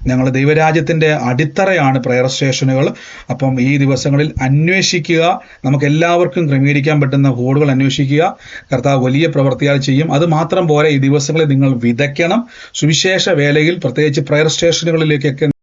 Speaker 2: ഞങ്ങൾ ദൈവരാജ്യത്തിൻ്റെ അടിത്തറയാണ് പ്രയർ സ്റ്റേഷനുകൾ. അപ്പം ഈ ദിവസങ്ങളിൽ അന്വേഷിക്കുക. നമുക്ക് എല്ലാവർക്കും ക്രമീകരിക്കാൻ പറ്റുന്ന ഹോളുകൾ അന്വേഷിക്കുക. കർത്താവ് വലിയ പ്രവൃത്തിയാൽ ചെയ്യും. അത് മാത്രം പോരാ, ഈ ദിവസങ്ങളിൽ നിങ്ങൾ വിതയ്ക്കണം. സുവിശേഷ വേലയിൽ പ്രത്യേകിച്ച് പ്രയർ സ്റ്റേഷനുകളിലേക്കൊക്കെ